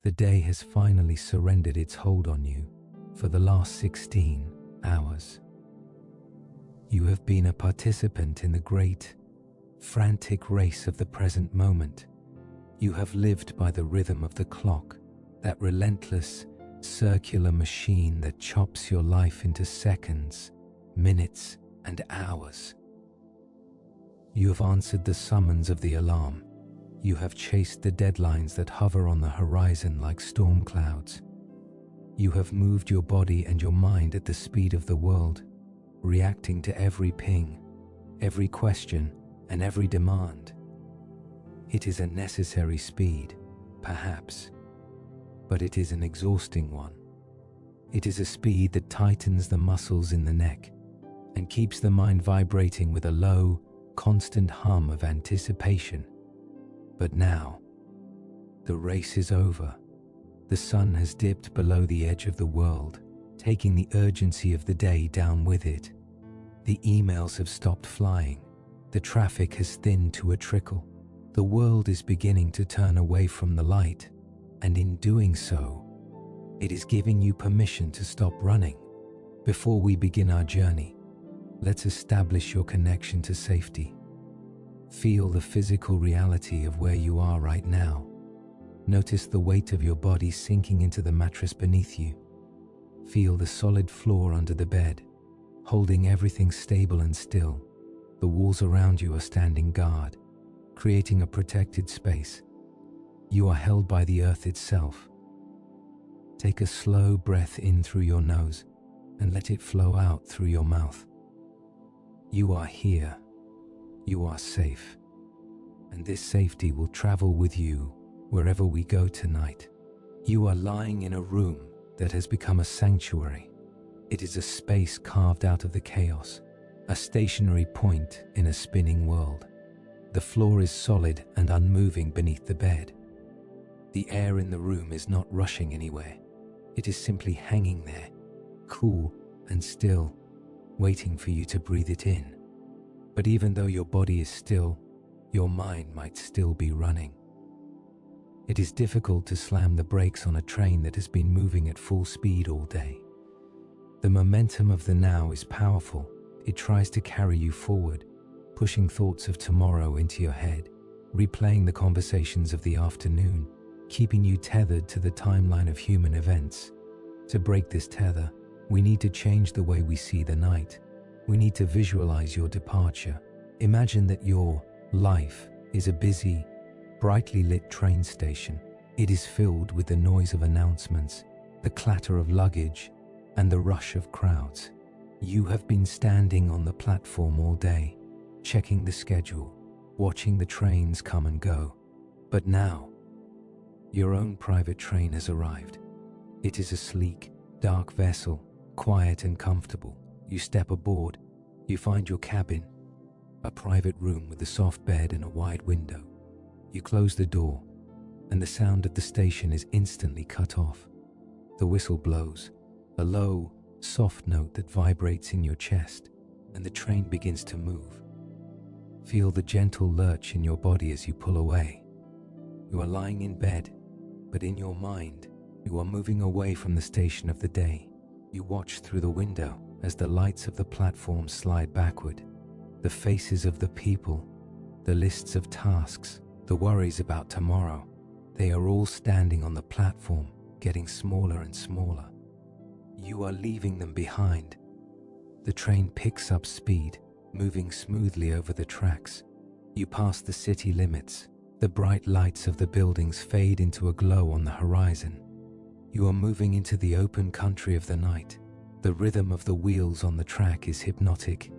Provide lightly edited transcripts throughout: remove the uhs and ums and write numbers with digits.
The day has finally surrendered its hold on you for the last 16 hours. You have been a participant in the great, frantic race of the present moment. You have lived by the rhythm of the clock, that relentless, circular machine that chops your life into seconds, minutes, and hours. You have answered the summons of the alarm. You have chased the deadlines that hover on the horizon like storm clouds. You have moved your body and your mind at the speed of the world, reacting to every ping, every question, and every demand. It is a necessary speed, perhaps, but it is an exhausting one. It is a speed that tightens the muscles in the neck and keeps the mind vibrating with a low, constant hum of anticipation. But now, the race is over. The sun has dipped below the edge of the world, taking the urgency of the day down with it. The emails have stopped flying. The traffic has thinned to a trickle. The world is beginning to turn away from the light, and in doing so, it is giving you permission to stop running. Before we begin our journey, let's establish your connection to safety. Feel the physical reality of where you are right now. Notice the weight of your body sinking into the mattress beneath you. Feel the solid floor under the bed, holding everything stable and still. The walls around you are standing guard, creating a protected space. You are held by the earth itself. Take a slow breath in through your nose and let it flow out through your mouth. You are here. You are safe. And this safety will travel with you wherever we go tonight. You are lying in a room that has become a sanctuary. It is a space carved out of the chaos, a stationary point in a spinning world. The floor is solid and unmoving beneath the bed. The air in the room is not rushing anywhere. It is simply hanging there, cool and still, waiting for you to breathe it in. But even though your body is still, your mind might still be running. It is difficult to slam the brakes on a train that has been moving at full speed all day. The momentum of the now is powerful. It tries to carry you forward, pushing thoughts of tomorrow into your head, replaying the conversations of the afternoon, keeping you tethered to the timeline of human events. To break this tether, we need to change the way we see the night. We need to visualize your departure. Imagine that your life is a busy, brightly lit train station. It is filled with the noise of announcements, the clatter of luggage, and the rush of crowds. You have been standing on the platform all day, checking the schedule, watching the trains come and go. But now, your own private train has arrived. It is a sleek, dark vessel, quiet and comfortable. You step aboard. You find your cabin, a private room with a soft bed and a wide window. You close the door, and the sound of the station is instantly cut off. The whistle blows, a low, soft note that vibrates in your chest, and the train begins to move. Feel the gentle lurch in your body as you pull away. You are lying in bed, but in your mind, you are moving away from the station of the day. You watch through the window as the lights of the platform slide backward. The faces of the people, the lists of tasks, the worries about tomorrow, they are all standing on the platform, getting smaller and smaller. You are leaving them behind. The train picks up speed, moving smoothly over the tracks. You pass the city limits. The bright lights of the buildings fade into a glow on the horizon. You are moving into the open country of the night. The rhythm of the wheels on the track is hypnotic.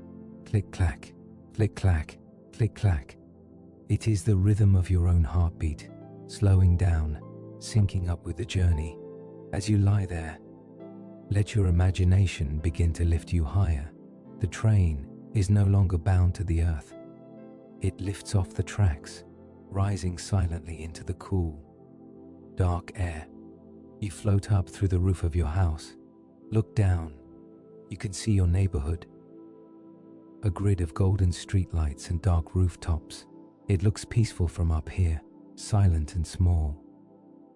Click-clack, click-clack, click-clack. It is the rhythm of your own heartbeat, slowing down, syncing up with the journey. As you lie there, let your imagination begin to lift you higher. The train is no longer bound to the earth. It lifts off the tracks, rising silently into the cool, dark air. You float up through the roof of your house. Look down. You can see your neighborhood. A grid of golden streetlights and dark rooftops. It looks peaceful from up here, silent and small.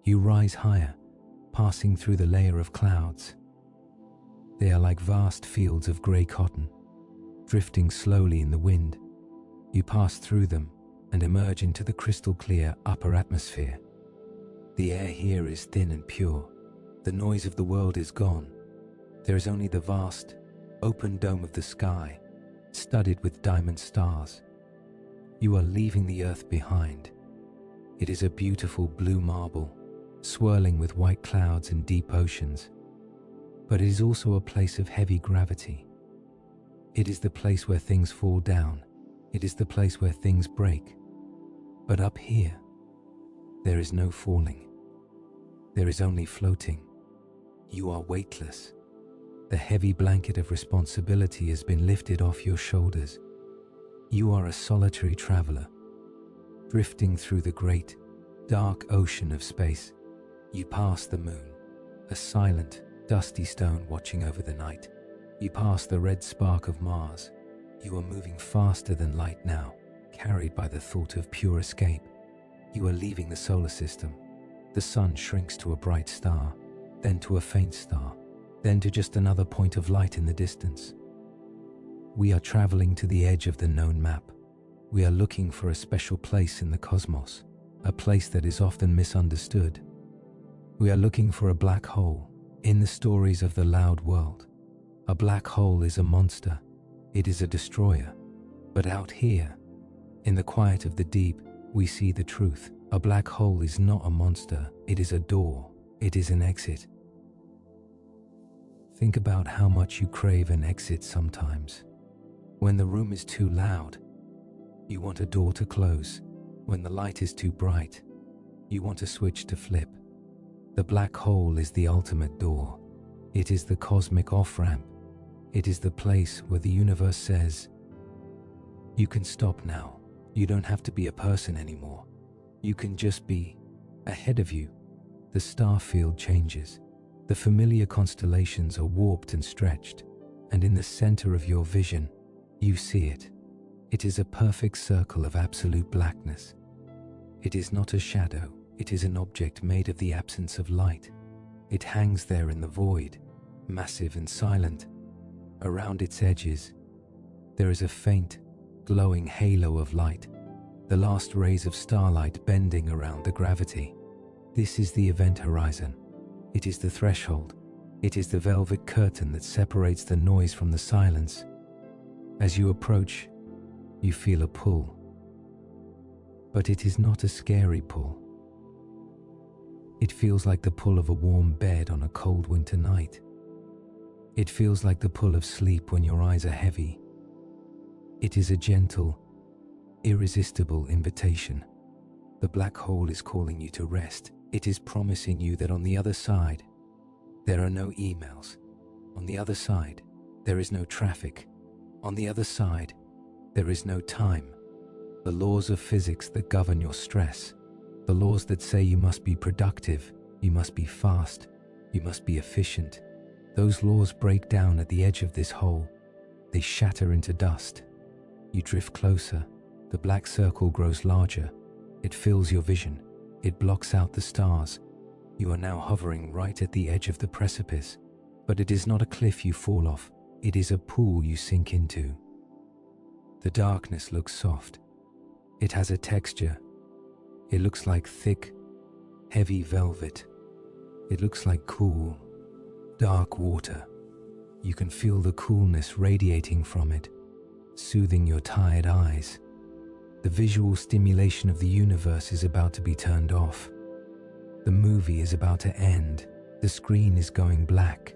You rise higher, passing through the layer of clouds. They are like vast fields of grey cotton, drifting slowly in the wind. You pass through them and emerge into the crystal clear upper atmosphere. The air here is thin and pure. The noise of the world is gone. There is only the vast, open dome of the sky, studded with diamond stars. You are leaving the earth behind. It is a beautiful blue marble, swirling with white clouds and deep oceans. But it is also a place of heavy gravity. It is the place where things fall down. It is the place where things break. But up here, there is no falling. There is only floating. You are weightless. The heavy blanket of responsibility has been lifted off your shoulders. You are a solitary traveler, drifting through the great, dark ocean of space. You pass the moon, a silent, dusty stone watching over the night. You pass the red spark of Mars. You are moving faster than light now, carried by the thought of pure escape. You are leaving the solar system. The sun shrinks to a bright star, then to a faint star, then to just another point of light in the distance. We are traveling to the edge of the known map. We are looking for a special place in the cosmos, a place that is often misunderstood. We are looking for a black hole in the stories of the loud world. A black hole is a monster. It is a destroyer. But out here, in the quiet of the deep, we see the truth. A black hole is not a monster. It is a door. It is an exit. Think about how much you crave an exit sometimes. When the room is too loud, you want a door to close. When the light is too bright, you want a switch to flip. The black hole is the ultimate door. It is the cosmic off-ramp. It is the place where the universe says, you can stop now. You don't have to be a person anymore. You can just be. Ahead of you, the star field changes. The familiar constellations are warped and stretched, and in the center of your vision, you see it. It is a perfect circle of absolute blackness. It is not a shadow. It is an object made of the absence of light. It hangs there in the void, massive and silent. Around its edges, there is a faint, glowing halo of light, the last rays of starlight bending around the gravity. This is the event horizon. It is the threshold. It is the velvet curtain that separates the noise from the silence. As you approach, you feel a pull. But it is not a scary pull. It feels like the pull of a warm bed on a cold winter night. It feels like the pull of sleep when your eyes are heavy. It is a gentle, irresistible invitation. The black hole is calling you to rest. It is promising you that on the other side, there are no emails. On the other side, there is no traffic. On the other side, there is no time. The laws of physics that govern your stress, the laws that say you must be productive, you must be fast, you must be efficient, those laws break down at the edge of this hole. They shatter into dust. You drift closer. The black circle grows larger. It fills your vision. It blocks out the stars. You are now hovering right at the edge of the precipice. But it is not a cliff you fall off. It is a pool you sink into. The darkness looks soft. It has a texture. It looks like thick, heavy velvet. It looks like cool, dark water. You can feel the coolness radiating from it, soothing your tired eyes. The visual stimulation of the universe is about to be turned off. The movie is about to end. The screen is going black.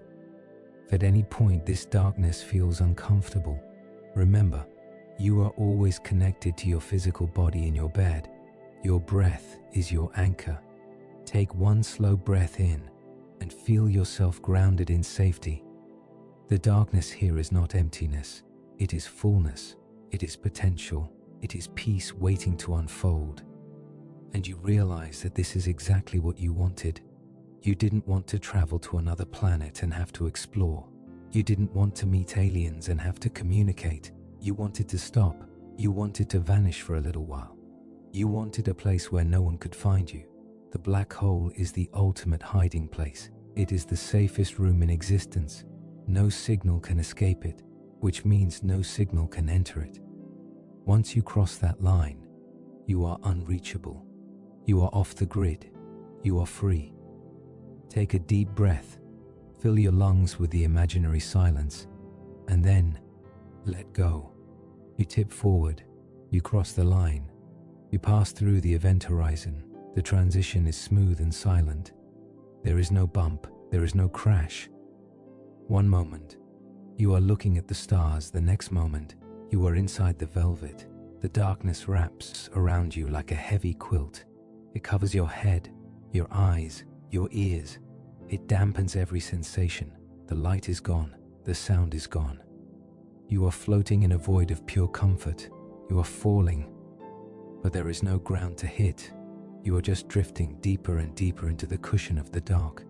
If at any point this darkness feels uncomfortable, remember, you are always connected to your physical body in your bed. Your breath is your anchor. Take one slow breath in and feel yourself grounded in safety. The darkness here is not emptiness. It is fullness. It is potential. It is peace waiting to unfold. And you realize that this is exactly what you wanted. You didn't want to travel to another planet and have to explore. You didn't want to meet aliens and have to communicate. You wanted to stop. You wanted to vanish for a little while. You wanted a place where no one could find you. The black hole is the ultimate hiding place. It is the safest room in existence. No signal can escape it, which means no signal can enter it. Once you cross that line, you are unreachable. You are off the grid. You are free. Take a deep breath. Fill your lungs with the imaginary silence, and then let go. You tip forward. You cross the line. You pass through the event horizon. The transition is smooth and silent. There is no bump. There is no crash. One moment, you are looking at the stars. The next moment, you are inside the velvet. The darkness wraps around you like a heavy quilt. It covers your head, your eyes, your ears. It dampens every sensation. The light is gone. The sound is gone. You are floating in a void of pure comfort. You are falling, but there is no ground to hit. You are just drifting deeper and deeper into the cushion of the dark.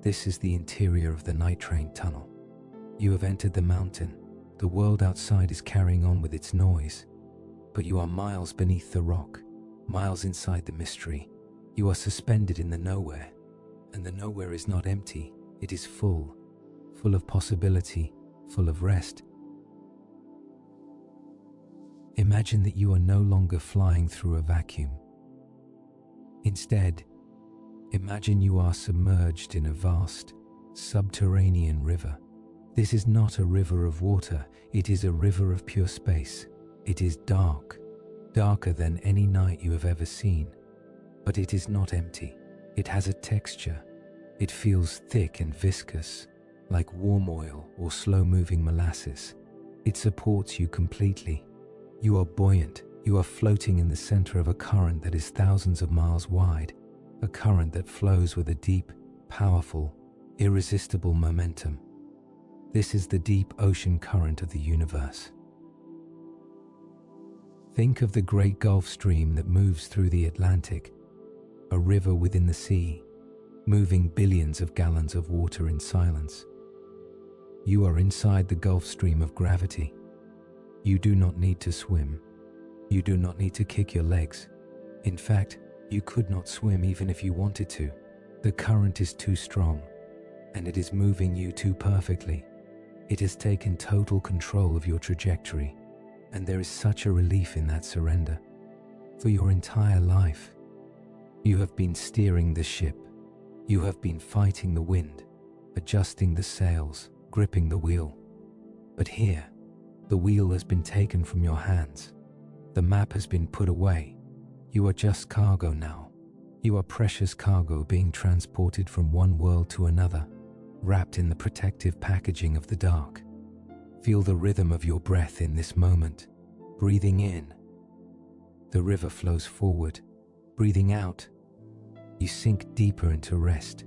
This is the interior of the night train tunnel. You have entered the mountain. The world outside is carrying on with its noise, but you are miles beneath the rock, miles inside the mystery. You are suspended in the nowhere, and the nowhere is not empty. It is full of possibility, full of rest. Imagine that you are no longer flying through a vacuum. Instead, imagine you are submerged in a vast, subterranean river. This is not a river of water, it is a river of pure space. It is dark, darker than any night you have ever seen. But it is not empty. It has a texture. It feels thick and viscous, like warm oil or slow-moving molasses. It supports you completely. You are buoyant. You are floating in the center of a current that is thousands of miles wide, a current that flows with a deep, powerful, irresistible momentum. This is the deep ocean current of the universe. Think of the great Gulf Stream that moves through the Atlantic, a river within the sea, moving billions of gallons of water in silence. You are inside the Gulf Stream of gravity. You do not need to swim. You do not need to kick your legs. In fact, you could not swim even if you wanted to. The current is too strong, and it is moving you too perfectly. It has taken total control of your trajectory, and there is such a relief in that surrender. For your entire life, you have been steering the ship. You have been fighting the wind, adjusting the sails, gripping the wheel. But here, the wheel has been taken from your hands. The map has been put away. You are just cargo now. You are precious cargo being transported from one world to another, wrapped in the protective packaging of the dark. Feel the rhythm of your breath in this moment. Breathing in, the river flows forward. Breathing out, you sink deeper into rest.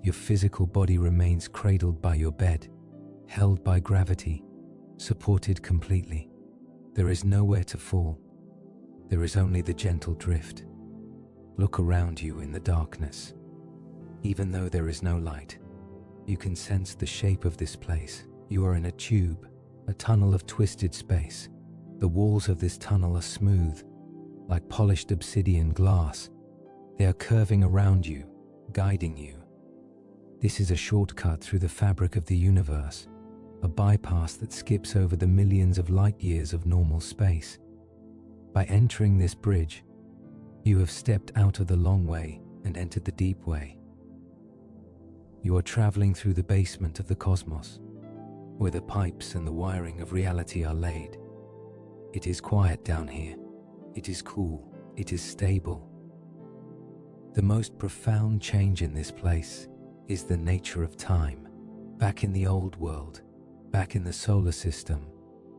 Your physical body remains cradled by your bed, held by gravity, supported completely. There is nowhere to fall. There is only the gentle drift. Look around you in the darkness. Even though there is no light, you can sense the shape of this place. You are in a tube, a tunnel of twisted space. The walls of this tunnel are smooth, like polished obsidian glass. They are curving around you, guiding you. This is a shortcut through the fabric of the universe, a bypass that skips over the millions of light years of normal space. By entering this bridge, you have stepped out of the long way and entered the deep way. You are traveling through the basement of the cosmos, where the pipes and the wiring of reality are laid. It is quiet down here. It is cool. It is stable. The most profound change in this place is the nature of time. Back in the old world, back in the solar system,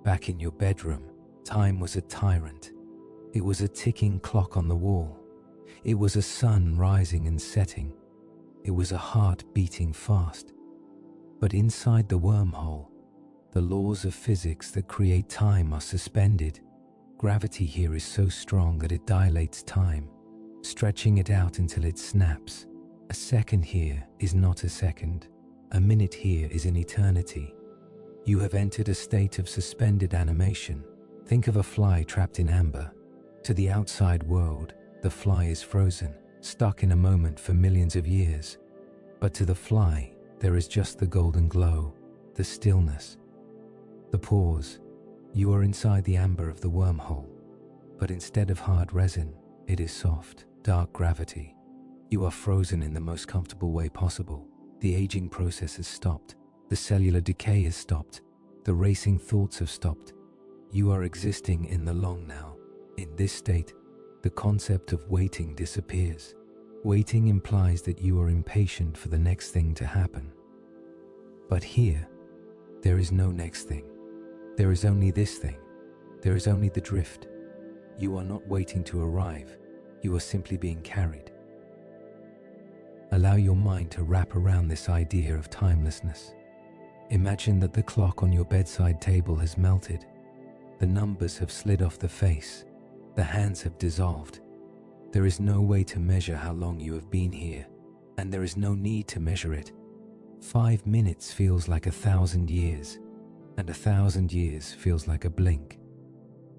back in your bedroom, time was a tyrant. It was a ticking clock on the wall. It was a sun rising and setting. It was a heart beating fast. But inside the wormhole, the laws of physics that create time are suspended. Gravity here is so strong that it dilates time, stretching it out until it snaps. A second here is not a second. A minute here is an eternity. You have entered a state of suspended animation. Think of a fly trapped in amber. To the outside world, the fly is frozen. stuck in a moment for millions of years. But to the fly, there is just the golden glow, the stillness, the pause. You are inside the amber of the wormhole, but instead of hard resin, it is soft, dark gravity. You are frozen in the most comfortable way possible. The aging process has stopped. The cellular decay has stopped. The racing thoughts have stopped. You are existing in the long now. In this state, the concept of waiting disappears. Waiting implies that you are impatient for the next thing to happen. But here, there is no next thing. There is only this thing. There is only the drift. You are not waiting to arrive. You are simply being carried. Allow your mind to wrap around this idea of timelessness. Imagine that the clock on your bedside table has melted. The numbers have slid off the face. The hands have dissolved. There is no way to measure how long you have been here, and there is no need to measure it. 5 minutes feels like 1,000 years, and 1,000 years feels like a blink.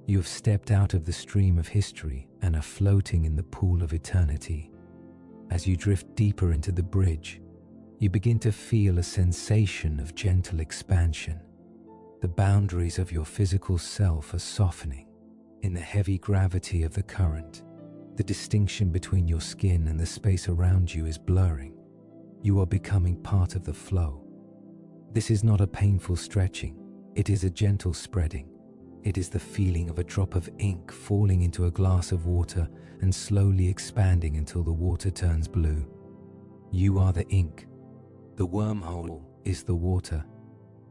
You have stepped out of the stream of history and are floating in the pool of eternity. As you drift deeper into the bridge, you begin to feel a sensation of gentle expansion. The boundaries of your physical self are softening in the heavy gravity of the current. The distinction between your skin and the space around you is blurring. You are becoming part of the flow. This is not a painful stretching. It is a gentle spreading. It is the feeling of a drop of ink falling into a glass of water and slowly expanding until the water turns blue. You are the ink. The wormhole is the water.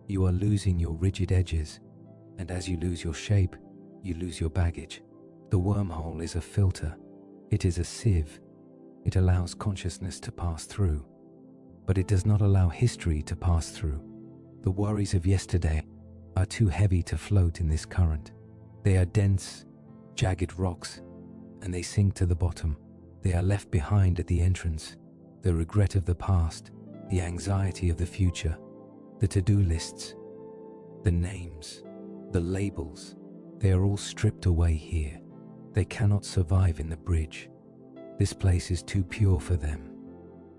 You are losing your rigid edges, and as you lose your shape, you lose your baggage. The wormhole is a filter. It is a sieve. It allows consciousness to pass through, but it does not allow history to pass through. The worries of yesterday are too heavy to float in this current. They are dense, jagged rocks, and they sink to the bottom. They are left behind at the entrance. The regret of the past, the anxiety of the future, the to-do lists, the names, the labels, they are all stripped away here. They cannot survive in the bridge. This place is too pure for them.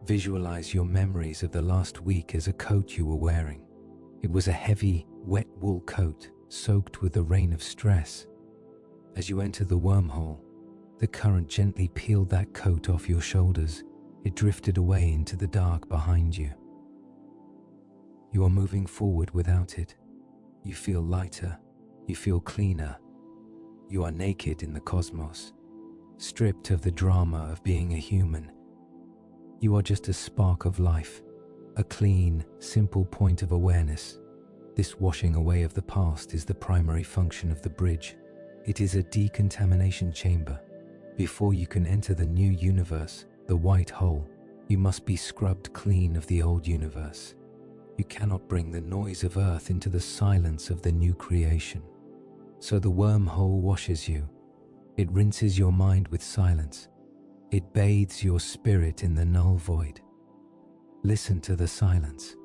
Visualize your memories of the last week as a coat you were wearing. It was a heavy, wet wool coat, soaked with the rain of stress. As you enter the wormhole, the current gently peeled that coat off your shoulders. It drifted away into the dark behind you. You are moving forward without it. You feel lighter. You feel cleaner. You are naked in the cosmos, stripped of the drama of being a human. You are just a spark of life, a clean, simple point of awareness. This washing away of the past is the primary function of the bridge. It is a decontamination chamber. Before you can enter the new universe, the white hole, you must be scrubbed clean of the old universe. You cannot bring the noise of Earth into the silence of the new creation. So the wormhole washes you. It rinses your mind with silence. It bathes your spirit in the null void. Listen to the silence.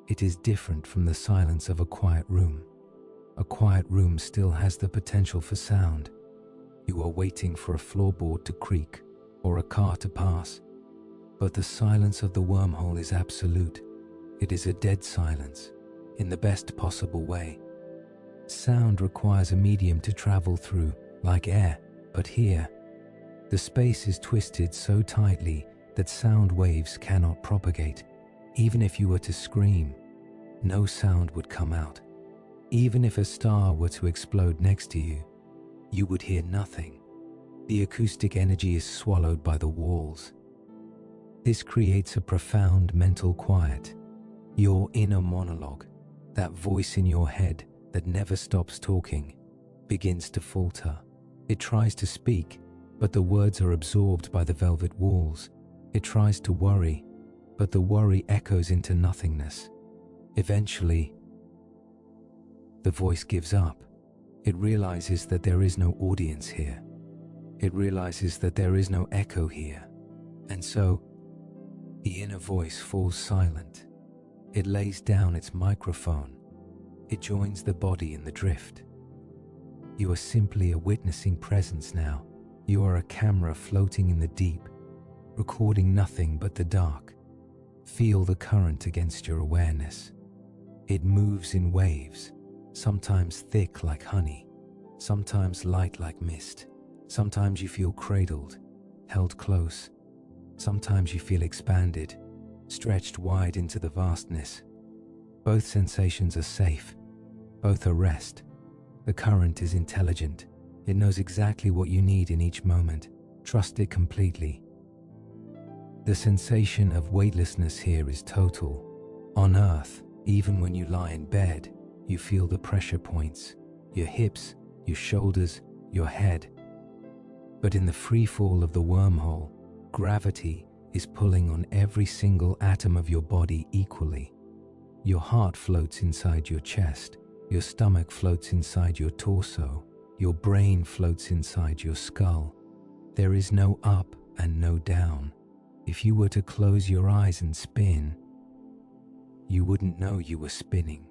It is different from the silence of a quiet room. A quiet room still has the potential for sound. You are waiting for a floorboard to creak or a car to pass. But the silence of the wormhole is absolute. It is a dead silence, in the best possible way. Sound requires a medium to travel through, like air, but here, the space is twisted so tightly that sound waves cannot propagate. Even if you were to scream, no sound would come out. Even if a star were to explode next to you, you would hear nothing. The acoustic energy is swallowed by the walls. This creates a profound mental quiet. Your inner monologue, that voice in your head that never stops talking, begins to falter. It tries to speak, but the words are absorbed by the velvet walls. It tries to worry, but the worry echoes into nothingness. Eventually, the voice gives up. It realizes that there is no audience here. It realizes that there is no echo here. And so, the inner voice falls silent. It lays down its microphone. It joins the body in the drift. You are simply a witnessing presence now. You are a camera floating in the deep. recording nothing but the dark. Feel the current against your awareness. It moves in waves, sometimes thick like honey, sometimes light like mist. Sometimes you feel cradled, held close. Sometimes you feel expanded, stretched wide into the vastness. Both sensations are safe. Both are rest. The current is intelligent. It knows exactly what you need in each moment. Trust it completely. The sensation of weightlessness here is total. On Earth, even when you lie in bed, you feel the pressure points, your hips, your shoulders, your head. But in the free fall of the wormhole, gravity is pulling on every single atom of your body equally. Your heart floats inside your chest, your stomach floats inside your torso, your brain floats inside your skull. There is no up and no down. If you were to close your eyes and spin, you wouldn't know you were spinning.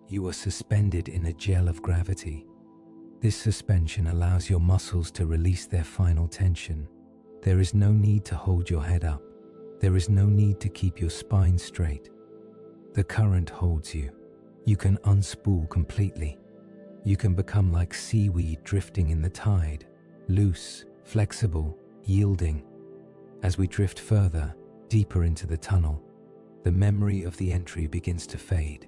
You are suspended in a gel of gravity. This suspension allows your muscles to release their final tension. There is no need to hold your head up. There is no need to keep your spine straight. The current holds you. You can unspool completely. You can become like seaweed drifting in the tide, loose, flexible, yielding. As we drift further, deeper into the tunnel, the memory of the entry begins to fade.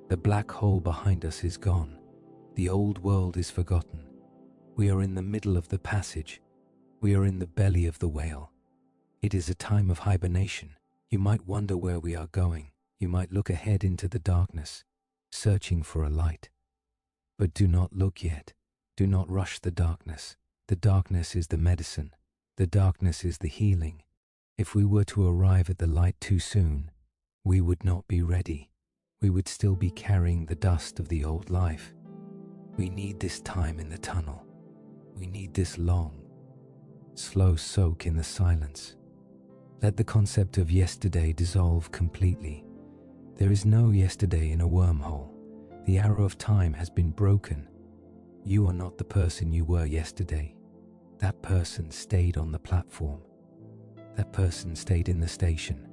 The black hole behind us is gone. The old world is forgotten. We are in the middle of the passage. We are in the belly of the whale. It is a time of hibernation. You might wonder where we are going. You might look ahead into the darkness, searching for a light. But do not look yet. Do not rush the darkness. The darkness is the medicine. The darkness is the healing. If we were to arrive at the light too soon, we would not be ready. We would still be carrying the dust of the old life. We need this time in the tunnel. We need this long, slow soak in the silence. Let the concept of yesterday dissolve completely. There is no yesterday in a wormhole. The arrow of time has been broken. You are not the person you were yesterday. That person stayed on the platform. That person stayed in the station.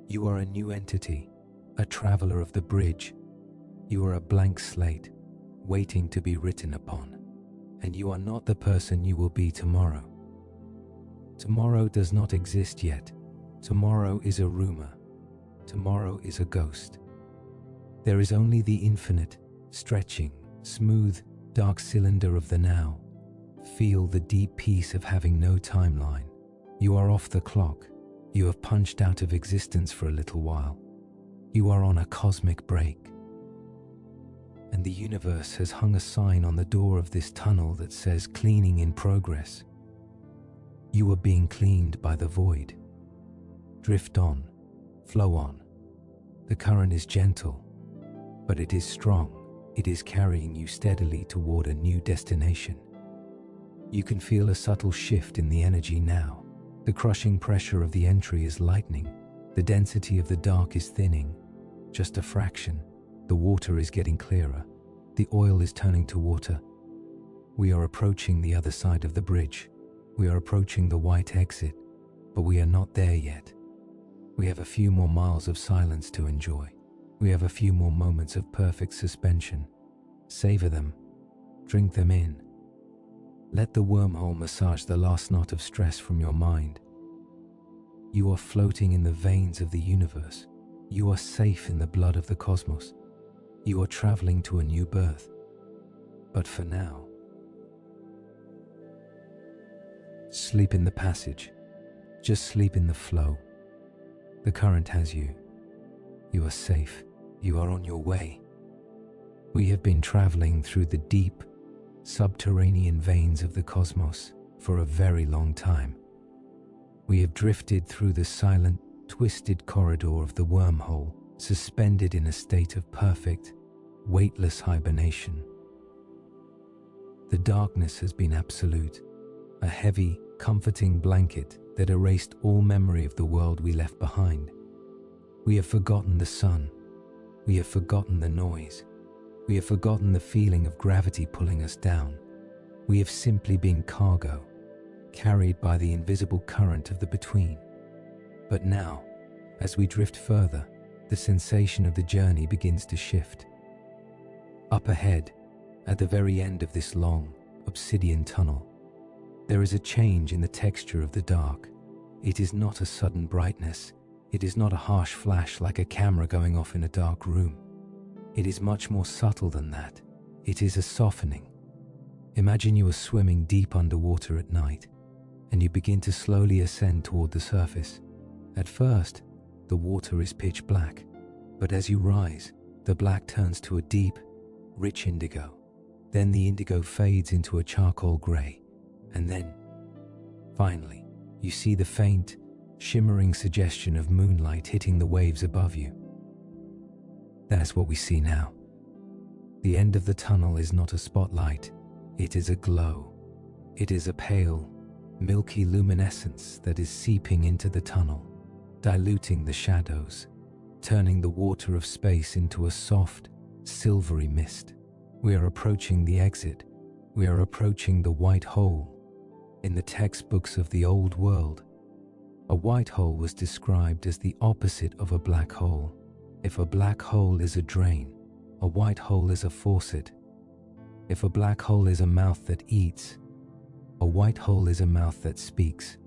You are a new entity, a traveler of the bridge. You are a blank slate, waiting to be written upon. And you are not the person you will be tomorrow. Tomorrow does not exist yet. Tomorrow is a rumor. Tomorrow is a ghost. There is only the infinite, stretching, smooth, dark cylinder of the now. Feel the deep peace of having no timeline. You are off the clock. You have punched out of existence for a little while. You are on a cosmic break. And the universe has hung a sign on the door of this tunnel that says cleaning in progress. You are being cleaned by the void. Drift on, flow on. The current is gentle, but it is strong. It is carrying you steadily toward a new destination. You can feel a subtle shift in the energy now. The crushing pressure of the entry is lightening. The density of the dark is thinning. Just a fraction. The water is getting clearer. The oil is turning to water. We are approaching the other side of the bridge. We are approaching the white exit, but we are not there yet. We have a few more miles of silence to enjoy. We have a few more moments of perfect suspension. Savor them. Drink them in. Let the wormhole massage the last knot of stress from your mind. You are floating in the veins of the universe. You are safe in the blood of the cosmos. You are traveling to a new birth. But for now, sleep in the passage. Just sleep in the flow. The current has you. You are safe. You are on your way. We have been traveling through the deep, subterranean veins of the cosmos for a very long time. We have drifted through the silent, twisted corridor of the wormhole, suspended in a state of perfect, weightless hibernation. The darkness has been absolute, a heavy, comforting blanket that erased all memory of the world we left behind. We have forgotten the sun. We have forgotten the noise. We have forgotten the feeling of gravity pulling us down. We have simply been cargo, carried by the invisible current of the between. But now, as we drift further, the sensation of the journey begins to shift. Up ahead, at the very end of this long, obsidian tunnel, there is a change in the texture of the dark. It is not a sudden brightness. It is not a harsh flash like a camera going off in a dark room. It is much more subtle than that. It is a softening. Imagine you are swimming deep underwater at night, and you begin to slowly ascend toward the surface. At first, the water is pitch black, but as you rise, the black turns to a deep, rich indigo. Then the indigo fades into a charcoal gray, and then, finally, you see the faint, shimmering suggestion of moonlight hitting the waves above you. That's what we see now. The end of the tunnel is not a spotlight, it is a glow. It is a pale, milky luminescence that is seeping into the tunnel, diluting the shadows, turning the water of space into a soft, silvery mist. We are approaching the exit. We are approaching the white hole. In the textbooks of the old world, a white hole was described as the opposite of a black hole. If a black hole is a drain, a white hole is a faucet. If a black hole is a mouth that eats, a white hole is a mouth that speaks.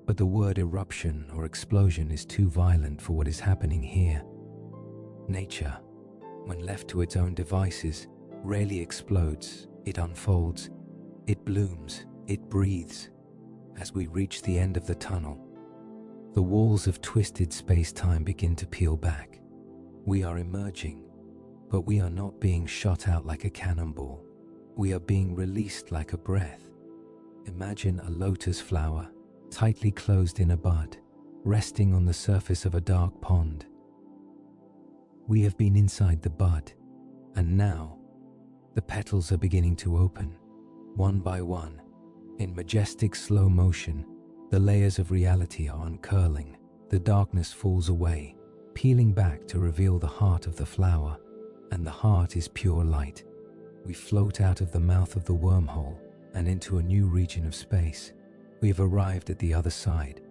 But the word eruption or explosion is too violent for what is happening here. Nature, when left to its own devices, rarely explodes. It unfolds, it blooms, it breathes. As we reach the end of the tunnel, the walls of twisted space-time begin to peel back. We are emerging, but we are not being shot out like a cannonball. We are being released like a breath. Imagine a lotus flower, tightly closed in a bud, resting on the surface of a dark pond. We have been inside the bud, and now the petals are beginning to open, one by one. In majestic slow motion, the layers of reality are uncurling. The darkness falls away, peeling back to reveal the heart of the flower, and the heart is pure light. We float out of the mouth of the wormhole and into a new region of space. We have arrived at the other side.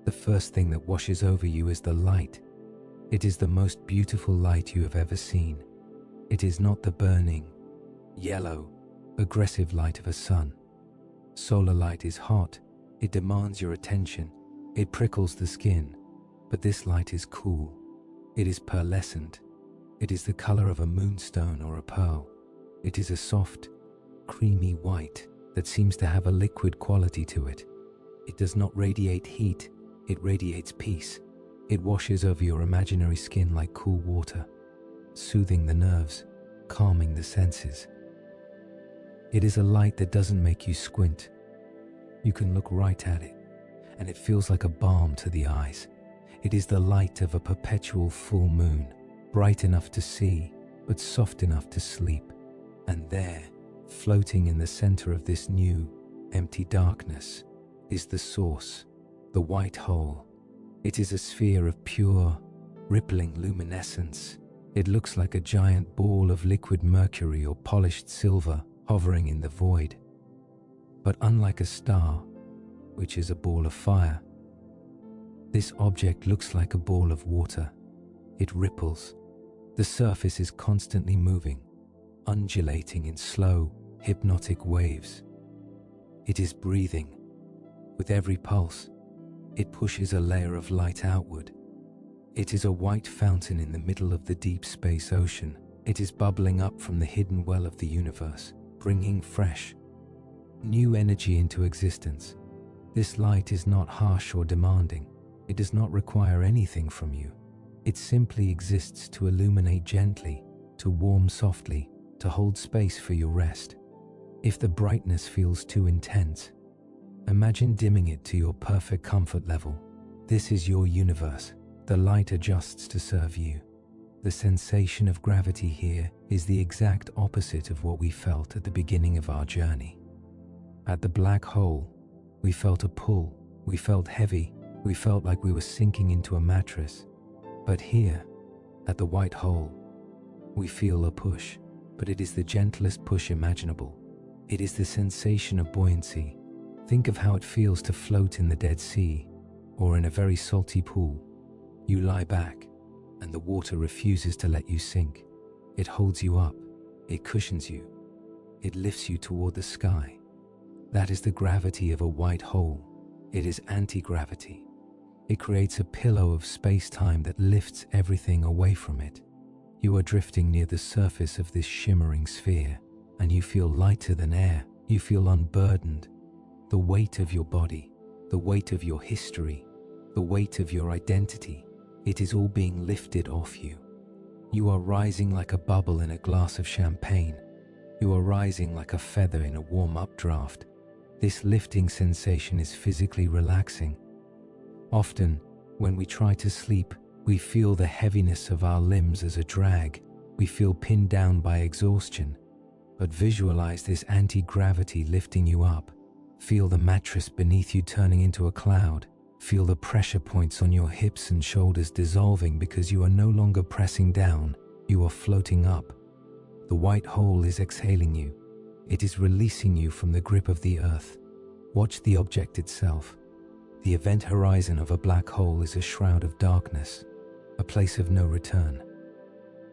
The first thing that washes over you is the light. It is the most beautiful light you have ever seen. It is not the burning, yellow, aggressive light of a sun. Solar light is hot. It demands your attention. It prickles the skin. But this light is cool. It is pearlescent. It is the color of a moonstone or a pearl. It is a soft, creamy white that seems to have a liquid quality to it. It does not radiate heat. It radiates peace. It washes over your imaginary skin like cool water, soothing the nerves, calming the senses. It is a light that doesn't make you squint. You can look right at it, and it feels like a balm to the eyes. It is the light of a perpetual full moon, bright enough to see, but soft enough to sleep. And there, floating in the center of this new, empty darkness, is the source, the white hole. It is a sphere of pure, rippling luminescence. It looks like a giant ball of liquid mercury or polished silver hovering in the void. But unlike a star, which is a ball of fire, this object looks like a ball of water. It ripples. The surface is constantly moving, undulating in slow, hypnotic waves. It is breathing. With every pulse, it pushes a layer of light outward. It is a white fountain in the middle of the deep space ocean. It is bubbling up from the hidden well of the universe, bringing fresh, new energy into existence. This light is not harsh or demanding. It does not require anything from you. It simply exists to illuminate gently, to warm softly, to hold space for your rest. If the brightness feels too intense, imagine dimming it to your perfect comfort level. This is your universe. The light adjusts to serve you. The sensation of gravity here is the exact opposite of what we felt at the beginning of our journey. At the black hole, we felt a pull. We felt heavy. We felt like we were sinking into a mattress. But here, at the white hole, we feel a push, but it is the gentlest push imaginable. It is the sensation of buoyancy, Think of how it feels to float in the Dead Sea or in a very salty pool. You lie back, and the water refuses to let you sink. It holds you up, it cushions you, it lifts you toward the sky. That is the gravity of a white hole. It is anti-gravity. It creates a pillow of space-time that lifts everything away from it. You are drifting near the surface of this shimmering sphere, and you feel lighter than air. You feel unburdened. The weight of your body, the weight of your history, the weight of your identity, it is all being lifted off you. You are rising like a bubble in a glass of champagne. You are rising like a feather in a warm updraft. This lifting sensation is physically relaxing. Often, when we try to sleep, we feel the heaviness of our limbs as a drag. We feel pinned down by exhaustion. But visualize this anti-gravity lifting you up. Feel the mattress beneath you turning into a cloud. Feel the pressure points on your hips and shoulders dissolving because you are no longer pressing down, you are floating up. The white hole is exhaling you. It is releasing you from the grip of the earth. Watch the object itself. The event horizon of a black hole is a shroud of darkness, a place of no return.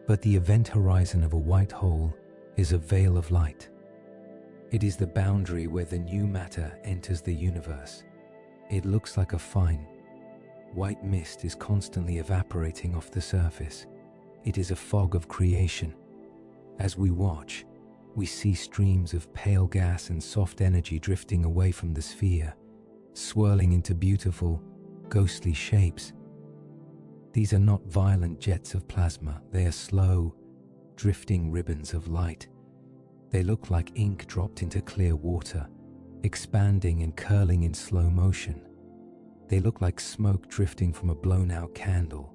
But the event horizon of a white hole is a veil of light. It is the boundary where the new matter enters the universe. It looks like a fine, white mist is constantly evaporating off the surface. It is a fog of creation. As we watch, we see streams of pale gas and soft energy drifting away from the sphere, swirling into beautiful, ghostly shapes. These are not violent jets of plasma. They are slow, drifting ribbons of light. They look like ink dropped into clear water, expanding and curling in slow motion. They look like smoke drifting from a blown-out candle,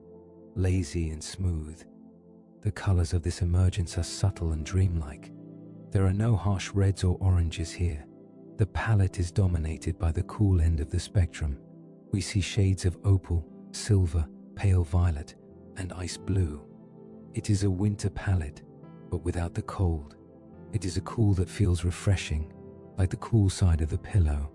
lazy and smooth. The colors of this emergence are subtle and dreamlike. There are no harsh reds or oranges here. The palette is dominated by the cool end of the spectrum. We see shades of opal, silver, pale violet, and ice blue. It is a winter palette, but without the cold. It is a cool that feels refreshing, like the cool side of the pillow.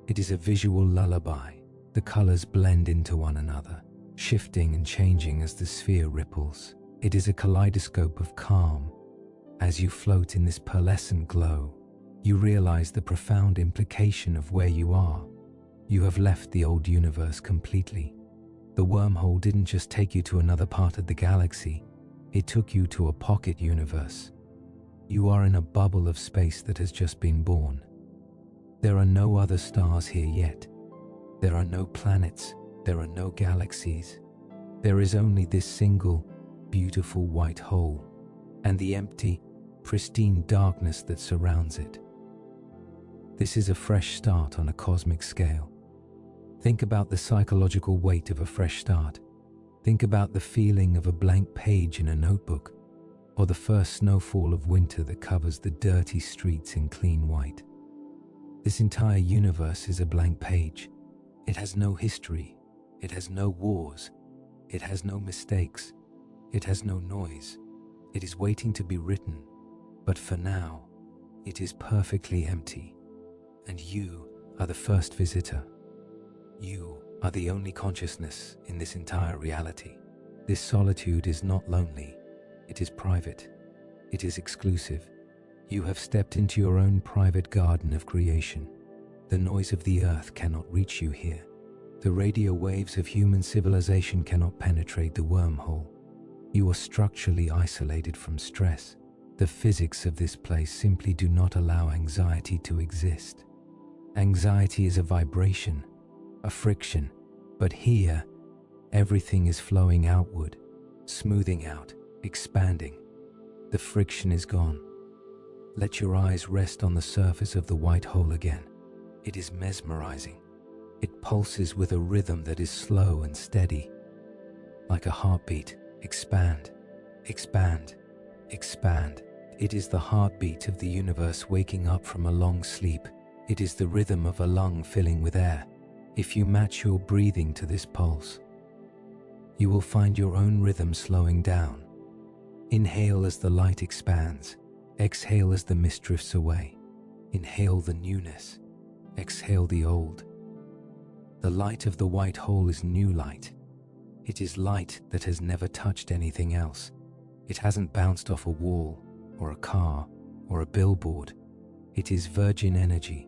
It is a visual lullaby. The colors blend into one another, shifting and changing as the sphere ripples. It is a kaleidoscope of calm. As you float in this pearlescent glow, you realize the profound implication of where you are. You have left the old universe completely. The wormhole didn't just take you to another part of the galaxy, it took you to a pocket universe. You are in a bubble of space that has just been born. There are no other stars here yet. There are no planets. There are no galaxies. There is only this single, beautiful white hole, and the empty, pristine darkness that surrounds it. This is a fresh start on a cosmic scale. Think about the psychological weight of a fresh start. Think about the feeling of a blank page in a notebook, or the first snowfall of winter that covers the dirty streets in clean white. This entire universe is a blank page. It has no history. It has no wars. It has no mistakes. It has no noise. It is waiting to be written. But for now, it is perfectly empty. And you are the first visitor. You are the only consciousness in this entire reality. This solitude is not lonely. It is private. It is exclusive. You have stepped into your own private garden of creation. The noise of the earth cannot reach you here. The radio waves of human civilization cannot penetrate the wormhole. You are structurally isolated from stress. The physics of this place simply do not allow anxiety to exist. Anxiety is a vibration, a friction, but here, everything is flowing outward, smoothing out, expanding. The friction is gone. Let your eyes rest on the surface of the white hole again. It is mesmerizing. It pulses with a rhythm that is slow and steady. Like a heartbeat, expand, expand, expand. It is the heartbeat of the universe waking up from a long sleep. It is the rhythm of a lung filling with air. If you match your breathing to this pulse, you will find your own rhythm slowing down. Inhale as the light expands. Exhale as the mist drifts away. Inhale the newness. Exhale the old. The light of the white hole is new light. It is light that has never touched anything else. It hasn't bounced off a wall, or a car, or a billboard. It is virgin energy.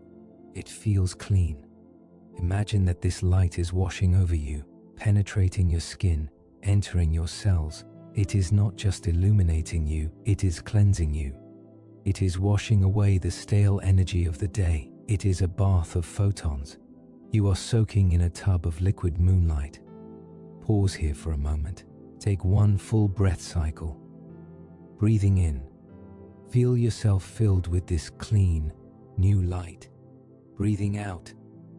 It feels clean. Imagine that this light is washing over you, penetrating your skin, entering your cells. It is not just illuminating you, it is cleansing you. It is washing away the stale energy of the day. It is a bath of photons. You are soaking in a tub of liquid moonlight. Pause here for a moment. Take one full breath cycle. Breathing in, feel yourself filled with this clean, new light. Breathing out,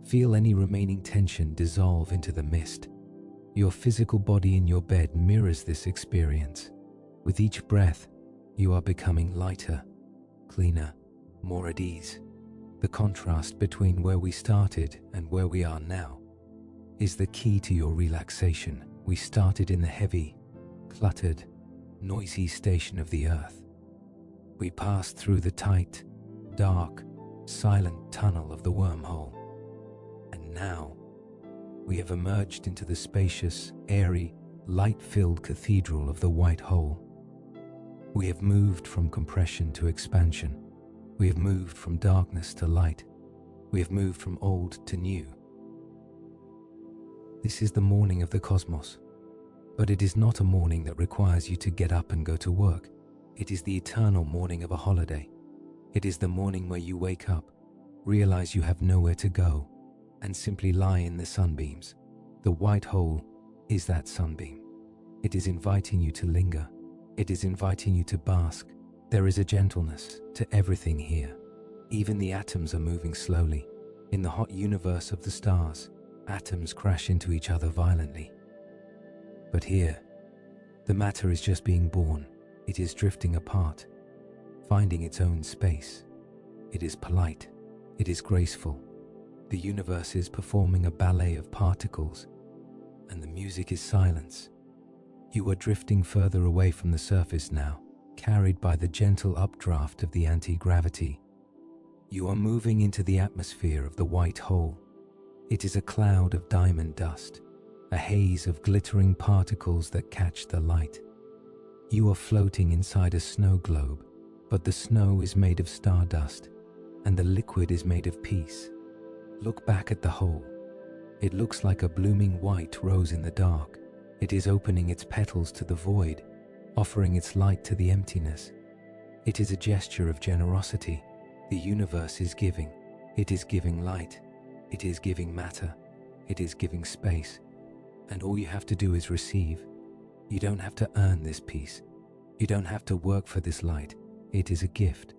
feel any remaining tension dissolve into the mist. Your physical body in your bed mirrors this experience. With each breath, you are becoming lighter, cleaner, more at ease. The contrast between where we started and where we are now is the key to your relaxation. We started in the heavy, cluttered, noisy station of the earth. We passed through the tight, dark, silent tunnel of the wormhole. And now, we have emerged into the spacious, airy, light-filled cathedral of the white hole. We have moved from compression to expansion. We have moved from darkness to light. We have moved from old to new. This is the morning of the cosmos, but it is not a morning that requires you to get up and go to work. It is the eternal morning of a holiday. It is the morning where you wake up, realize you have nowhere to go, and simply lie in the sunbeams. The white hole is that sunbeam. It is inviting you to linger. It is inviting you to bask. There is a gentleness to everything here. Even the atoms are moving slowly. In the hot universe of the stars, atoms crash into each other violently. But here, the matter is just being born. It is drifting apart, finding its own space. It is polite. It is graceful. The universe is performing a ballet of particles, and the music is silence. You are drifting further away from the surface now, carried by the gentle updraft of the anti-gravity. You are moving into the atmosphere of the white hole. It is a cloud of diamond dust, a haze of glittering particles that catch the light. You are floating inside a snow globe, but the snow is made of stardust, and the liquid is made of peace. Look back at the hole. It looks like a blooming white rose in the dark. It is opening its petals to the void, offering its light to the emptiness. It is a gesture of generosity. The universe is giving. It is giving light. It is giving matter. It is giving space. And all you have to do is receive. You don't have to earn this peace. You don't have to work for this light. It is a gift.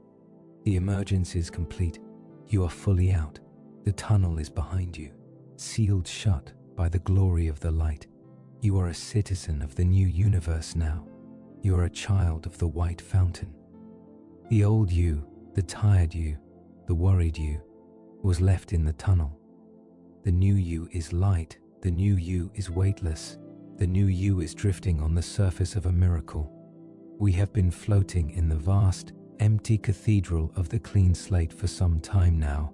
The emergence is complete. You are fully out. The tunnel is behind you, sealed shut by the glory of the light. You are a citizen of the new universe now. You are a child of the white fountain. The old you, the tired you, the worried you, was left in the tunnel. The new you is light. The new you is weightless. The new you is drifting on the surface of a miracle. We have been floating in the vast, empty cathedral of the clean slate for some time now.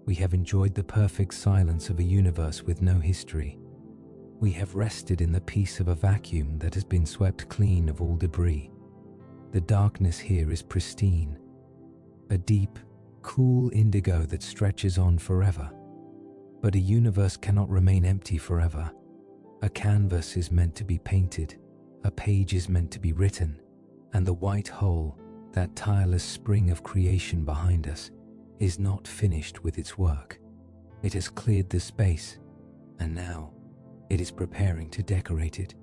We have enjoyed the perfect silence of a universe with no history. We have rested in the peace of a vacuum that has been swept clean of all debris. The darkness here is pristine, a deep, cool indigo that stretches on forever. But a universe cannot remain empty forever. A canvas is meant to be painted, a page is meant to be written, and the white hole, that tireless spring of creation behind us, is not finished with its work. It has cleared the space, and now it is preparing to decorate it.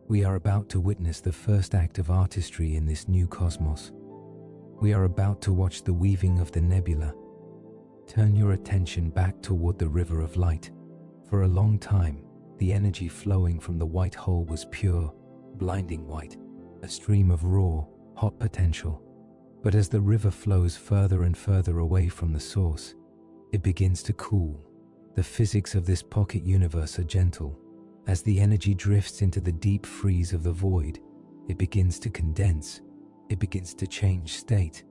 We are about to witness the first act of artistry in this new cosmos. We are about to watch the weaving of the nebula. Turn your attention back toward the river of light. For a long time, the energy flowing from the white hole was pure, blinding white, a stream of raw, hot potential. But as the river flows further and further away from the source, it begins to cool. The physics of this pocket universe are gentle. As the energy drifts into the deep freeze of the void, it begins to condense. It begins to change state.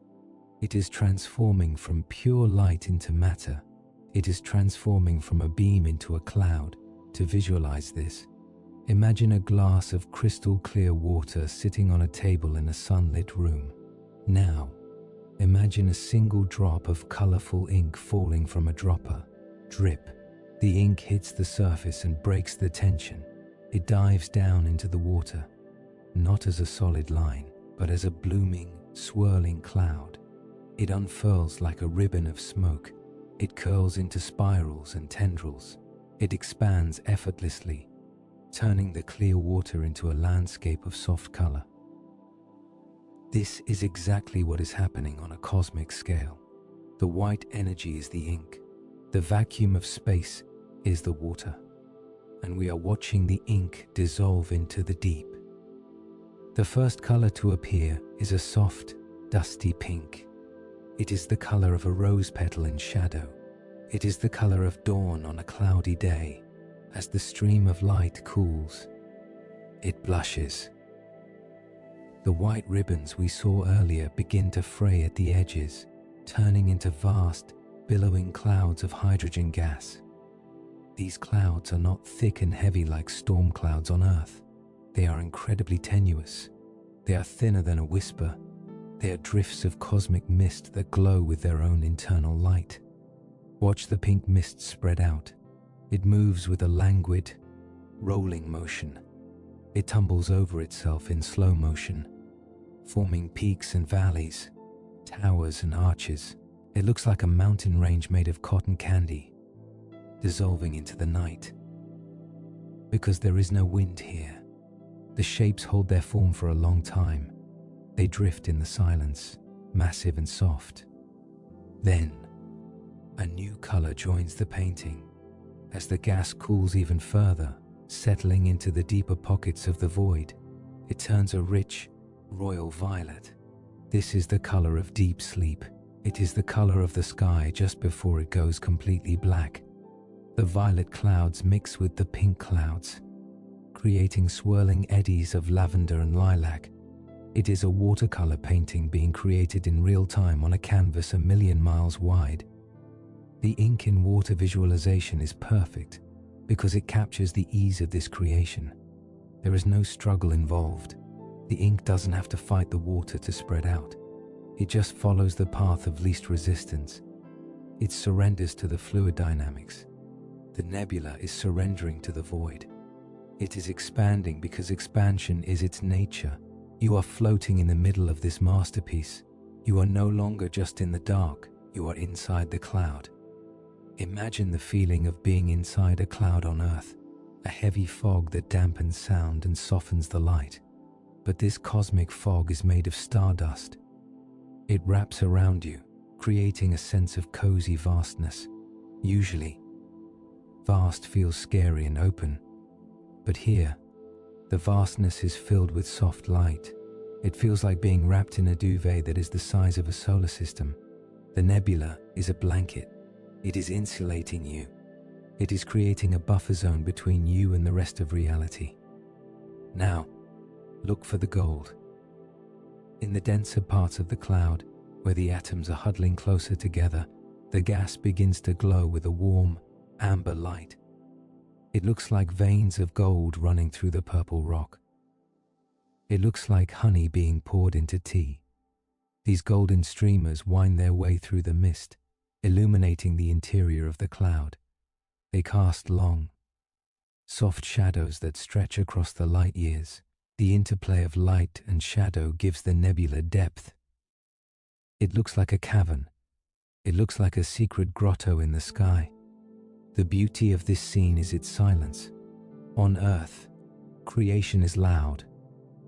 It is transforming from pure light into matter, It is transforming from a beam into a cloud. To visualize this, imagine a glass of crystal clear water sitting on a table in a sunlit room. Now, imagine a single drop of colorful ink falling from a dropper. Drip. The ink hits the surface and breaks the tension. It dives down into the water, not as a solid line, but as a blooming, swirling cloud. It unfurls like a ribbon of smoke. It curls into spirals and tendrils. It expands effortlessly, turning the clear water into a landscape of soft color. This is exactly what is happening on a cosmic scale. The white energy is the ink. The vacuum of space is the water. And we are watching the ink dissolve into the deep. The first color to appear is a soft, dusty pink. It is the color of a rose petal in shadow. It is the color of dawn on a cloudy day. As the stream of light cools, it blushes. The white ribbons we saw earlier begin to fray at the edges, turning into vast, billowing clouds of hydrogen gas. These clouds are not thick and heavy like storm clouds on Earth. They are incredibly tenuous. They are thinner than a whisper. They are drifts of cosmic mist that glow with their own internal light. Watch the pink mist spread out. It moves with a languid, rolling motion. It tumbles over itself in slow motion, forming peaks and valleys, towers and arches. It looks like a mountain range made of cotton candy, dissolving into the night. Because there is no wind here, the shapes hold their form for a long time. They drift in the silence, massive and soft. Then, a new color joins the painting. As the gas cools even further, settling into the deeper pockets of the void, it turns a rich, royal violet. This is the color of deep sleep. It is the color of the sky just before it goes completely black. The violet clouds mix with the pink clouds, creating swirling eddies of lavender and lilac. It is a watercolor painting being created in real time on a canvas a million miles wide. The ink in water visualization is perfect because it captures the ease of this creation. There is no struggle involved. The ink doesn't have to fight the water to spread out. It just follows the path of least resistance. It surrenders to the fluid dynamics. The nebula is surrendering to the void. It is expanding because expansion is its nature. You are floating in the middle of this masterpiece. You are no longer just in the dark, you are inside the cloud. Imagine the feeling of being inside a cloud on Earth, a heavy fog that dampens sound and softens the light. But this cosmic fog is made of stardust. It wraps around you, creating a sense of cozy vastness. Usually, vast feels scary and open, but here, the vastness is filled with soft light. It feels like being wrapped in a duvet that is the size of a solar system. The nebula is a blanket. It is insulating you. It is creating a buffer zone between you and the rest of reality. Now, look for the gold. In the denser parts of the cloud, where the atoms are huddling closer together, the gas begins to glow with a warm, amber light. It looks like veins of gold running through the purple rock. It looks like honey being poured into tea. These golden streamers wind their way through the mist, illuminating the interior of the cloud. They cast long, soft shadows that stretch across the light years. The interplay of light and shadow gives the nebula depth. It looks like a cavern. It looks like a secret grotto in the sky. The beauty of this scene is its silence. On Earth, creation is loud.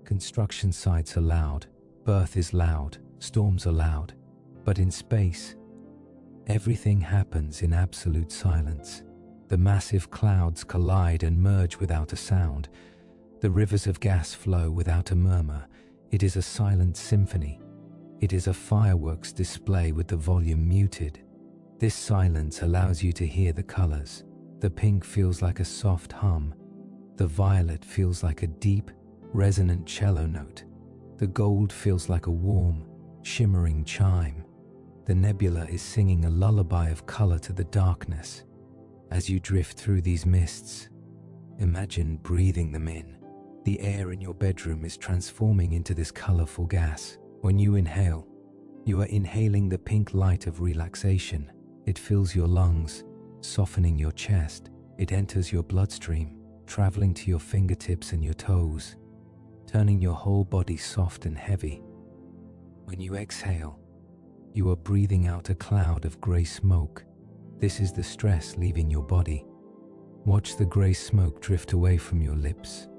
Construction sites are loud. Birth is loud. Storms are loud. But in space, everything happens in absolute silence. The massive clouds collide and merge without a sound. The rivers of gas flow without a murmur. It is a silent symphony. It is a fireworks display with the volume muted. This silence allows you to hear the colors. The pink feels like a soft hum. The violet feels like a deep, resonant cello note. The gold feels like a warm, shimmering chime. The nebula is singing a lullaby of color to the darkness. As you drift through these mists, imagine breathing them in. The air in your bedroom is transforming into this colorful gas. When you inhale, you are inhaling the pink light of relaxation. It fills your lungs, softening your chest. It enters your bloodstream, traveling to your fingertips and your toes, turning your whole body soft and heavy. When you exhale, you are breathing out a cloud of gray smoke. This is the stress leaving your body. Watch the gray smoke drift away from your lips.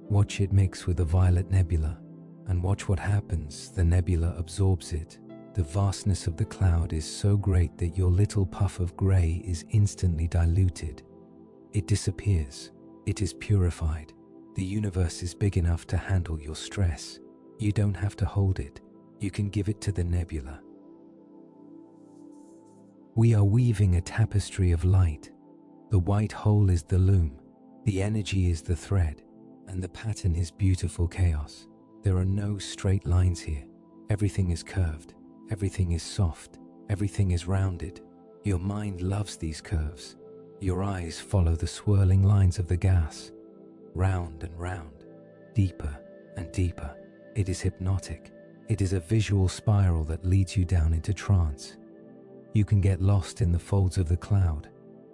Watch it mix with the violet nebula, and watch what happens. The nebula absorbs it. The vastness of the cloud is so great that your little puff of gray is instantly diluted. It disappears. It is purified. The universe is big enough to handle your stress. You don't have to hold it. You can give it to the nebula. We are weaving a tapestry of light. The white hole is the loom, the energy is the thread, and the pattern is beautiful chaos. There are no straight lines here. Everything is curved, everything is soft, everything is rounded. Your mind loves these curves. Your eyes follow the swirling lines of the gas, round and round, deeper and deeper. It is hypnotic. It is a visual spiral that leads you down into trance. You can get lost in the folds of the cloud.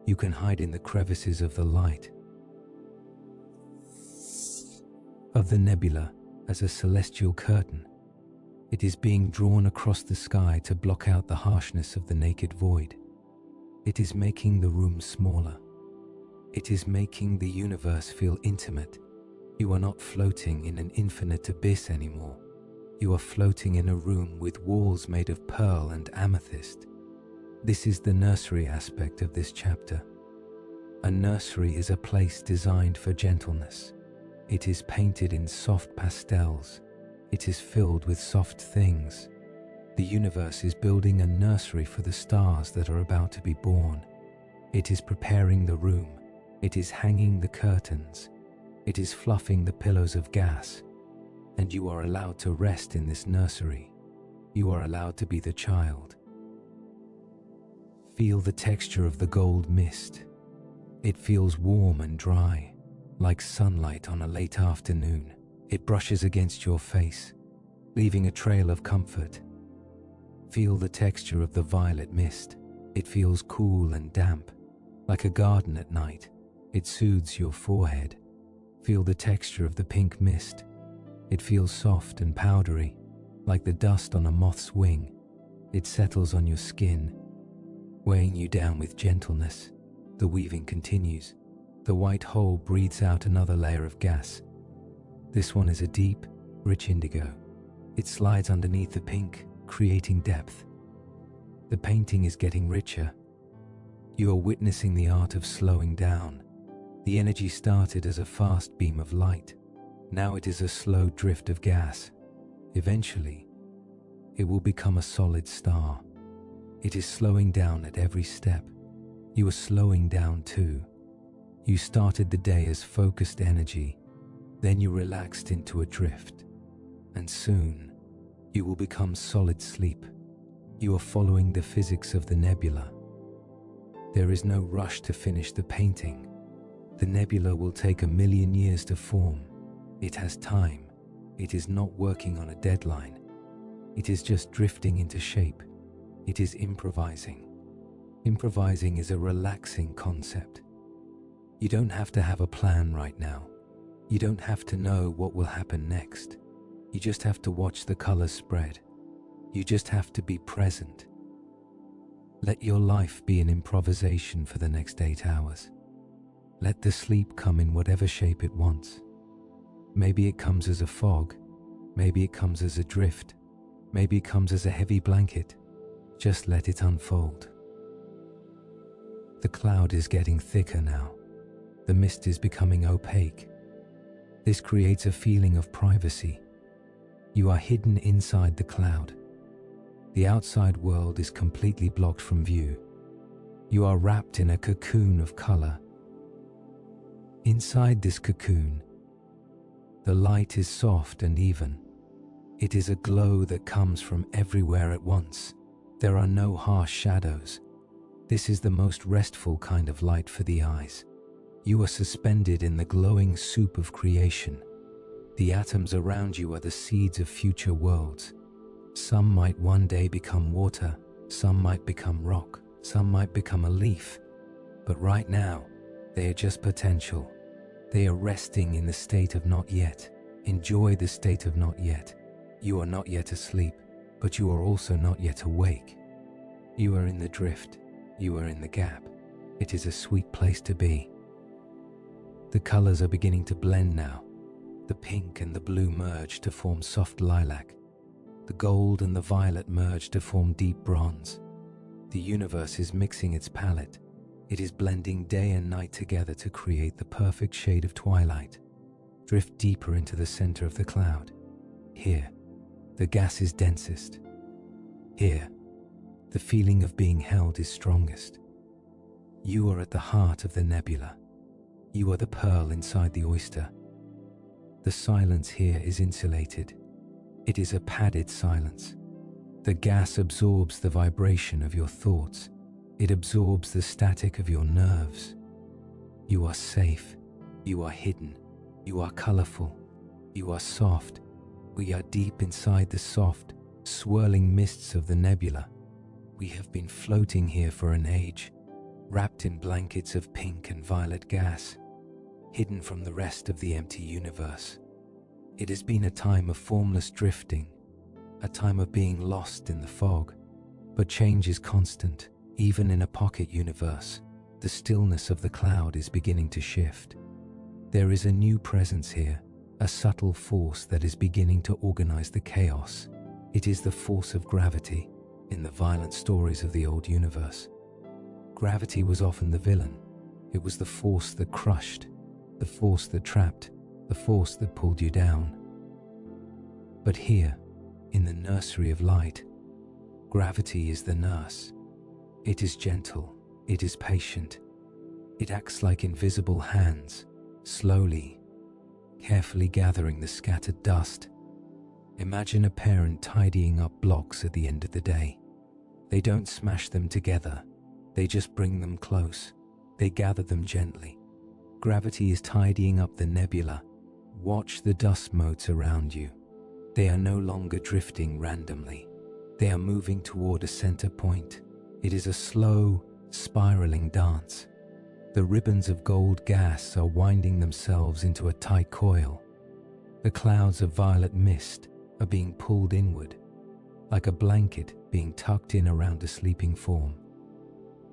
You can hide in the crevices of the light of the nebula as a celestial curtain. It is being drawn across the sky to block out the harshness of the naked void. It is making the room smaller. It is making the universe feel intimate. You are not floating in an infinite abyss anymore. You are floating in a room with walls made of pearl and amethyst. This is the nursery aspect of this chapter. A nursery is a place designed for gentleness. It is painted in soft pastels. It is filled with soft things. The universe is building a nursery for the stars that are about to be born. It is preparing the room. It is hanging the curtains. It is fluffing the pillows of gas. And you are allowed to rest in this nursery. You are allowed to be the child. Feel the texture of the gold mist. It feels warm and dry, like sunlight on a late afternoon. It brushes against your face, leaving a trail of comfort. Feel the texture of the violet mist. It feels cool and damp, like a garden at night. It soothes your forehead. Feel the texture of the pink mist. It feels soft and powdery, like the dust on a moth's wing. It settles on your skin, weighing you down with gentleness. The weaving continues. The white hole breathes out another layer of gas. This one is a deep, rich indigo. It slides underneath the pink, creating depth. The painting is getting richer. You are witnessing the art of slowing down. The energy started as a fast beam of light. Now it is a slow drift of gas. Eventually, it will become a solid star. It is slowing down at every step. You are slowing down too. You started the day as focused energy, then you relaxed into a drift, and soon you will become solid sleep. You are following the physics of the nebula. There is no rush to finish the painting. The nebula will take 1,000,000 years to form. It has time. It is not working on a deadline. It is just drifting into shape. It is improvising. Improvising is a relaxing concept. You don't have to have a plan right now. You don't have to know what will happen next. You just have to watch the colors spread. You just have to be present. Let your life be an improvisation for the next 8 hours. Let the sleep come in whatever shape it wants. Maybe it comes as a fog. Maybe it comes as a drift. Maybe it comes as a heavy blanket. Just let it unfold. The cloud is getting thicker now. The mist is becoming opaque. This creates a feeling of privacy. You are hidden inside the cloud. The outside world is completely blocked from view. You are wrapped in a cocoon of color. Inside this cocoon, the light is soft and even. It is a glow that comes from everywhere at once. There are no harsh shadows. This is the most restful kind of light for the eyes. You are suspended in the glowing soup of creation. The atoms around you are the seeds of future worlds. Some might one day become water, some might become rock, some might become a leaf. But right now, they are just potential. They are resting in the state of not yet. Enjoy the state of not yet. You are not yet asleep, but you are also not yet awake. You are in the drift. You are in the gap. It is a sweet place to be. The colors are beginning to blend now. The pink and the blue merge to form soft lilac. The gold and the violet merge to form deep bronze. The universe is mixing its palette. It is blending day and night together to create the perfect shade of twilight. Drift deeper into the center of the cloud. Here, the gas is densest. Here, the feeling of being held is strongest. You are at the heart of the nebula. You are the pearl inside the oyster. The silence here is insulated. It is a padded silence. The gas absorbs the vibration of your thoughts. It absorbs the static of your nerves. You are safe. You are hidden. You are colorful. You are soft. We are deep inside the soft, swirling mists of the nebula. We have been floating here for an age, wrapped in blankets of pink and violet gas, hidden from the rest of the empty universe. It has been a time of formless drifting, a time of being lost in the fog. But change is constant. Even in a pocket universe, the stillness of the cloud is beginning to shift. There is a new presence here, a subtle force that is beginning to organize the chaos. It is the force of gravity in the violent stories of the old universe. Gravity was often the villain. It was the force that crushed, the force that trapped, the force that pulled you down. But here, in the nursery of light, gravity is the nurse. It is gentle, it is patient. It acts like invisible hands, slowly, carefully gathering the scattered dust. Imagine a parent tidying up blocks at the end of the day. They don't smash them together, they just bring them close. They gather them gently. Gravity is tidying up the nebula. Watch the dust motes around you. They are no longer drifting randomly. They are moving toward a center point. It is a slow, spiraling dance. The ribbons of gold gas are winding themselves into a tight coil. The clouds of violet mist are being pulled inward, like a blanket being tucked in around a sleeping form.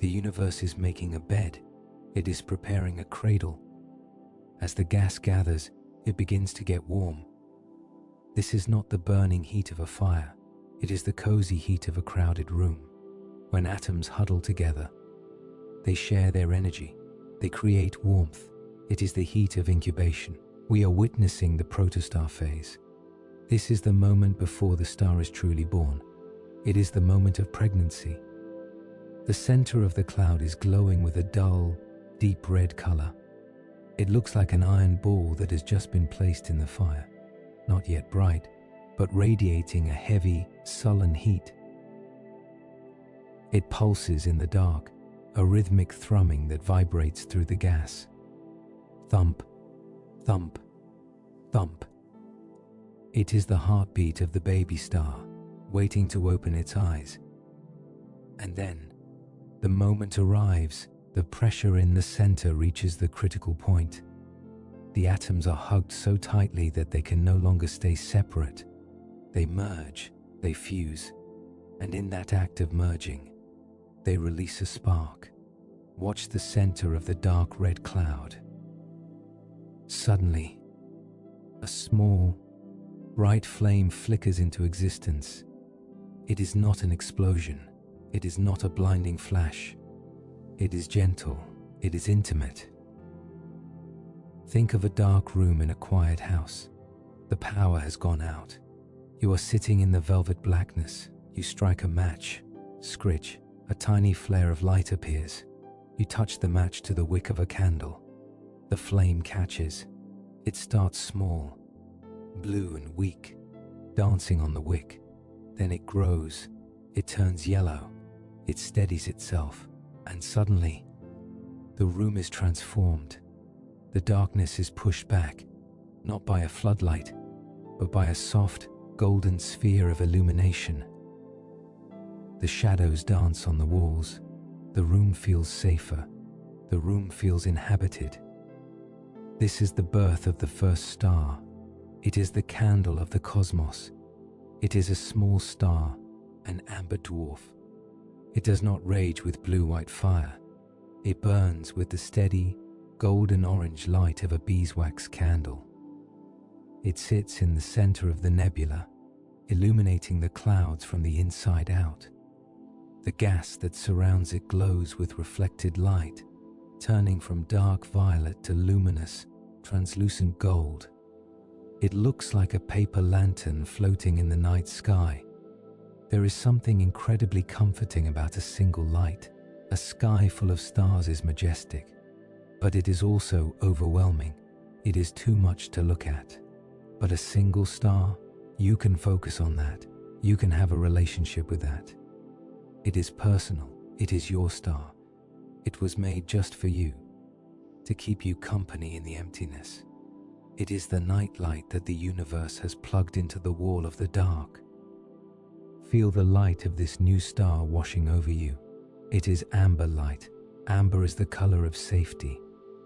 The universe is making a bed. It is preparing a cradle. As the gas gathers, it begins to get warm. This is not the burning heat of a fire. It is the cozy heat of a crowded room. When atoms huddle together, they share their energy. They create warmth. It is the heat of incubation. We are witnessing the protostar phase. This is the moment before the star is truly born. It is the moment of pregnancy. The center of the cloud is glowing with a dull, deep red color. It looks like an iron ball that has just been placed in the fire. Not yet bright, but radiating a heavy, sullen heat. It pulses in the dark, a rhythmic thrumming that vibrates through the gas. Thump, thump, thump. It is the heartbeat of the baby star, waiting to open its eyes. And then, the moment arrives. The pressure in the center reaches the critical point. The atoms are hugged so tightly that they can no longer stay separate. They merge, they fuse, and in that act of merging, they release a spark. Watch the center of the dark red cloud. Suddenly, a small, bright flame flickers into existence. It is not an explosion. It is not a blinding flash. It is gentle. It is intimate. Think of a dark room in a quiet house. The power has gone out. You are sitting in the velvet blackness. You strike a match. Scritch. A tiny flare of light appears. You touch the match to the wick of a candle. The flame catches. It starts small, blue and weak, dancing on the wick. Then it grows. It turns yellow, it steadies itself, and suddenly, the room is transformed. The darkness is pushed back, not by a floodlight, but by a soft, golden sphere of illumination. The shadows dance on the walls. The room feels safer. The room feels inhabited. This is the birth of the first star. It is the candle of the cosmos. It is a small star, an amber dwarf. It does not rage with blue-white fire. It burns with the steady, golden-orange light of a beeswax candle. It sits in the center of the nebula, illuminating the clouds from the inside out. The gas that surrounds it glows with reflected light, turning from dark violet to luminous, translucent gold. It looks like a paper lantern floating in the night sky. There is something incredibly comforting about a single light. A sky full of stars is majestic, but it is also overwhelming. It is too much to look at. But a single star, you can focus on that. You can have a relationship with that. It is personal. It is your star. It was made just for you, to keep you company in the emptiness. It is the night light that the universe has plugged into the wall of the dark. Feel the light of this new star washing over you. It is amber light. Amber is the color of safety.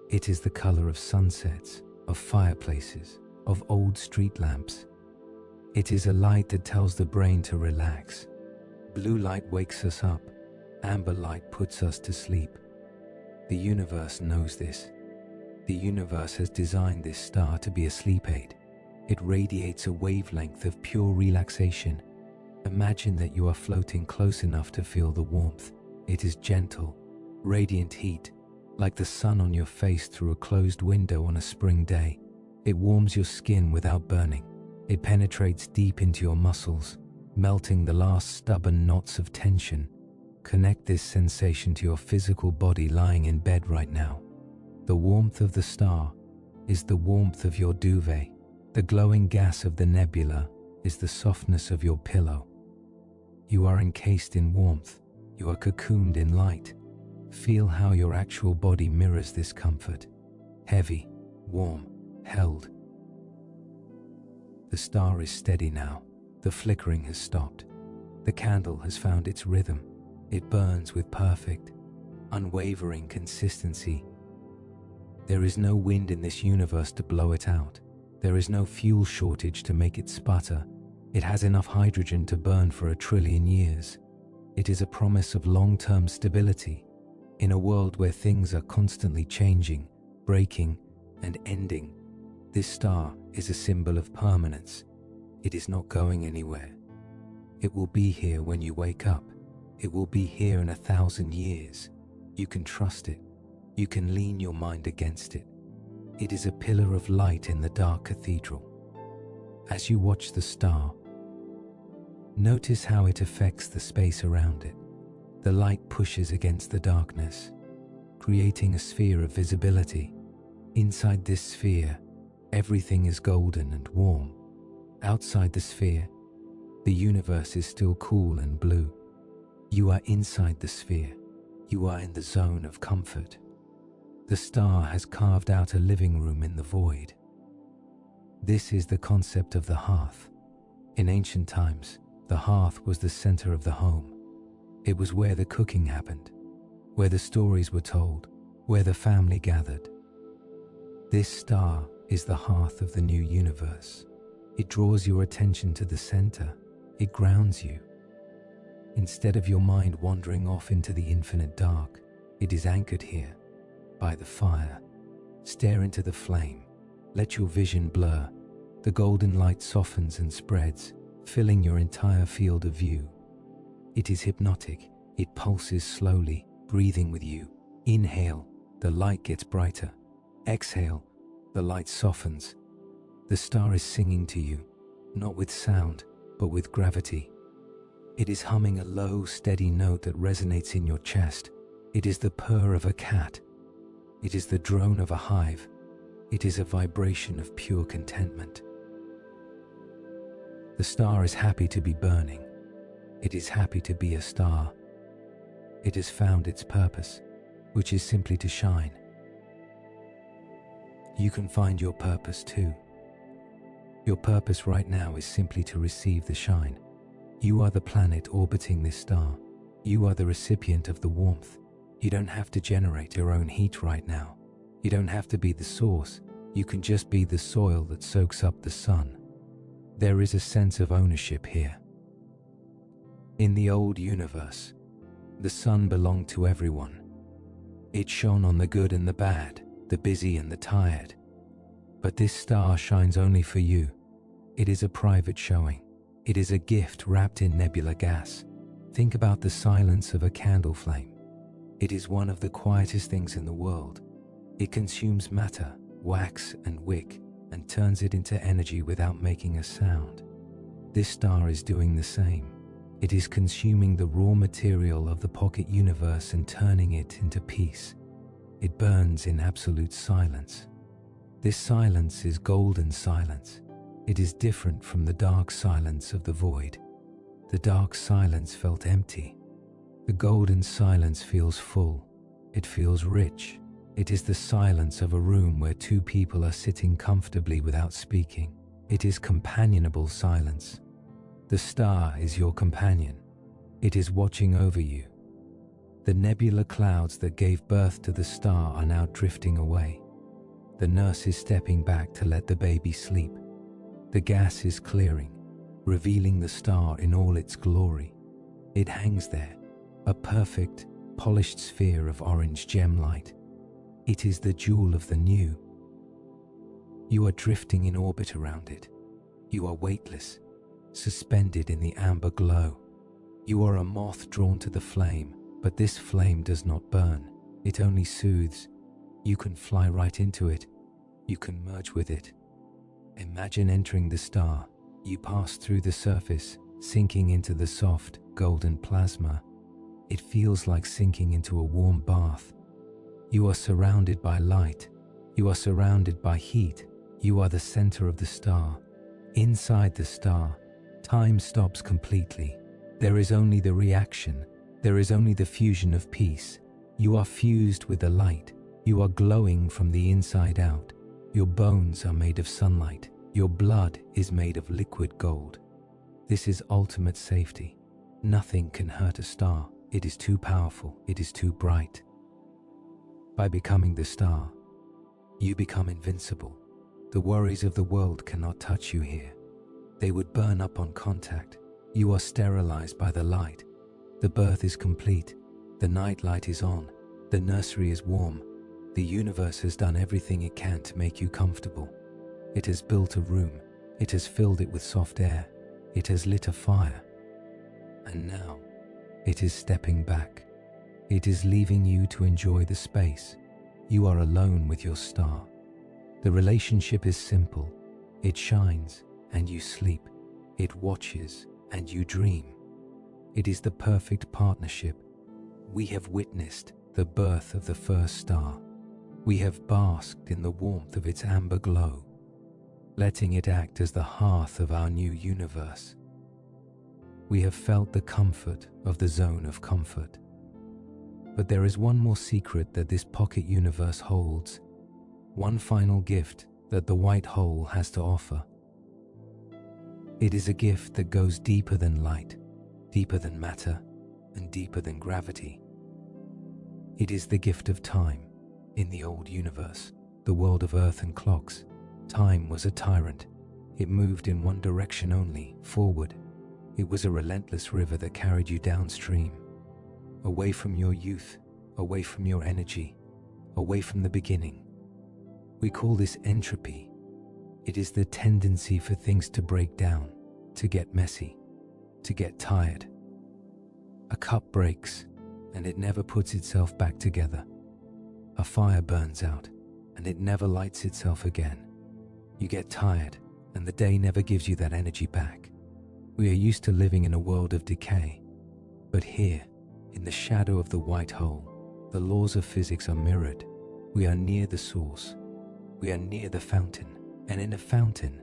It is the color of sunsets, of fireplaces, of old street lamps. It is a light that tells the brain to relax. Blue light wakes us up. Amber light puts us to sleep. The universe knows this. The universe has designed this star to be a sleep aid. It radiates a wavelength of pure relaxation. Imagine that you are floating close enough to feel the warmth. It is gentle, radiant heat, like the sun on your face through a closed window on a spring day. It warms your skin without burning. It penetrates deep into your muscles, melting the last stubborn knots of tension. Connect this sensation to your physical body lying in bed right now. The warmth of the star is the warmth of your duvet. The glowing gas of the nebula is the softness of your pillow. You are encased in warmth. You are cocooned in light. Feel how your actual body mirrors this comfort. Heavy, warm, held. The star is steady now. The flickering has stopped. The candle has found its rhythm. It burns with perfect, unwavering consistency. There is no wind in this universe to blow it out. There is no fuel shortage to make it sputter. It has enough hydrogen to burn for 1 trillion years. It is a promise of long-term stability. In a world where things are constantly changing, breaking, and ending, this star is a symbol of permanence. It is not going anywhere. It will be here when you wake up. It will be here in 1,000 years. You can trust it. You can lean your mind against it. It is a pillar of light in the dark cathedral. As you watch the star, notice how it affects the space around it. The light pushes against the darkness, creating a sphere of visibility. Inside this sphere, everything is golden and warm. Outside the sphere, the universe is still cool and blue. You are inside the sphere. You are in the zone of comfort. The star has carved out a living room in the void. This is the concept of the hearth. In ancient times, the hearth was the center of the home. It was where the cooking happened, where the stories were told, where the family gathered. This star is the hearth of the new universe. It draws your attention to the center. It grounds you. Instead of your mind wandering off into the infinite dark, it is anchored here, by the fire. Stare into the flame. Let your vision blur. The golden light softens and spreads, filling your entire field of view. It is hypnotic. It pulses slowly, breathing with you. Inhale, the light gets brighter. Exhale, the light softens. The star is singing to you, not with sound, but with gravity. It is humming a low, steady note that resonates in your chest. It is the purr of a cat. It is the drone of a hive. It is a vibration of pure contentment. The star is happy to be burning. It is happy to be a star. It has found its purpose, which is simply to shine. You can find your purpose too. Your purpose right now is simply to receive the shine. You are the planet orbiting this star. You are the recipient of the warmth. You don't have to generate your own heat right now. You don't have to be the source. You can just be the soil that soaks up the sun. There is a sense of ownership here. In the old universe, the sun belonged to everyone. It shone on the good and the bad, the busy and the tired. But this star shines only for you. It is a private showing. It is a gift wrapped in nebula gas. Think about the silence of a candle flame. It is one of the quietest things in the world. It consumes matter, wax and wick, and turns it into energy without making a sound. This star is doing the same. It is consuming the raw material of the pocket universe and turning it into peace. It burns in absolute silence. This silence is golden silence. It is different from the dark silence of the void. The dark silence felt empty. The golden silence feels full. It feels rich. It is the silence of a room where two people are sitting comfortably without speaking. It is companionable silence. The star is your companion. It is watching over you. The nebula clouds that gave birth to the star are now drifting away. The nurse is stepping back to let the baby sleep. The gas is clearing, revealing the star in all its glory. It hangs there, a perfect, polished sphere of orange gem light. It is the jewel of the new. You are drifting in orbit around it. You are weightless, suspended in the amber glow. You are a moth drawn to the flame, but this flame does not burn. It only soothes. You can fly right into it. You can merge with it. Imagine entering the star. You pass through the surface, sinking into the soft, golden plasma. It feels like sinking into a warm bath. You are surrounded by light. You are surrounded by heat. You are the center of the star. Inside the star, time stops completely. There is only the reaction. There is only the fusion of peace. You are fused with the light. You are glowing from the inside out. Your bones are made of sunlight. Your blood is made of liquid gold. This is ultimate safety. Nothing can hurt a star. It is too powerful. It is too bright. By becoming the star, you become invincible. The worries of the world cannot touch you here. They would burn up on contact. You are sterilized by the light. The birth is complete. The night light is on. The nursery is warm. The universe has done everything it can to make you comfortable. It has built a room. It has filled it with soft air. It has lit a fire. And now, it is stepping back. It is leaving you to enjoy the space. You are alone with your star. The relationship is simple. It shines and you sleep. It watches and you dream. It is the perfect partnership. We have witnessed the birth of the first star. We have basked in the warmth of its amber glow, letting it act as the hearth of our new universe. We have felt the comfort of the zone of comfort. But there is one more secret that this pocket universe holds, one final gift that the white hole has to offer. It is a gift that goes deeper than light, deeper than matter, and deeper than gravity. It is the gift of time. In the old universe, the world of earth and clocks, time was a tyrant. It moved in one direction only, forward. It was a relentless river that carried you downstream, away from your youth, away from your energy, away from the beginning. We call this entropy. It is the tendency for things to break down, to get messy, to get tired. A cup breaks, and it never puts itself back together. A fire burns out, and it never lights itself again. You get tired, and the day never gives you that energy back. We are used to living in a world of decay. But here, in the shadow of the white hole, the laws of physics are mirrored. We are near the source. We are near the fountain. And in a fountain,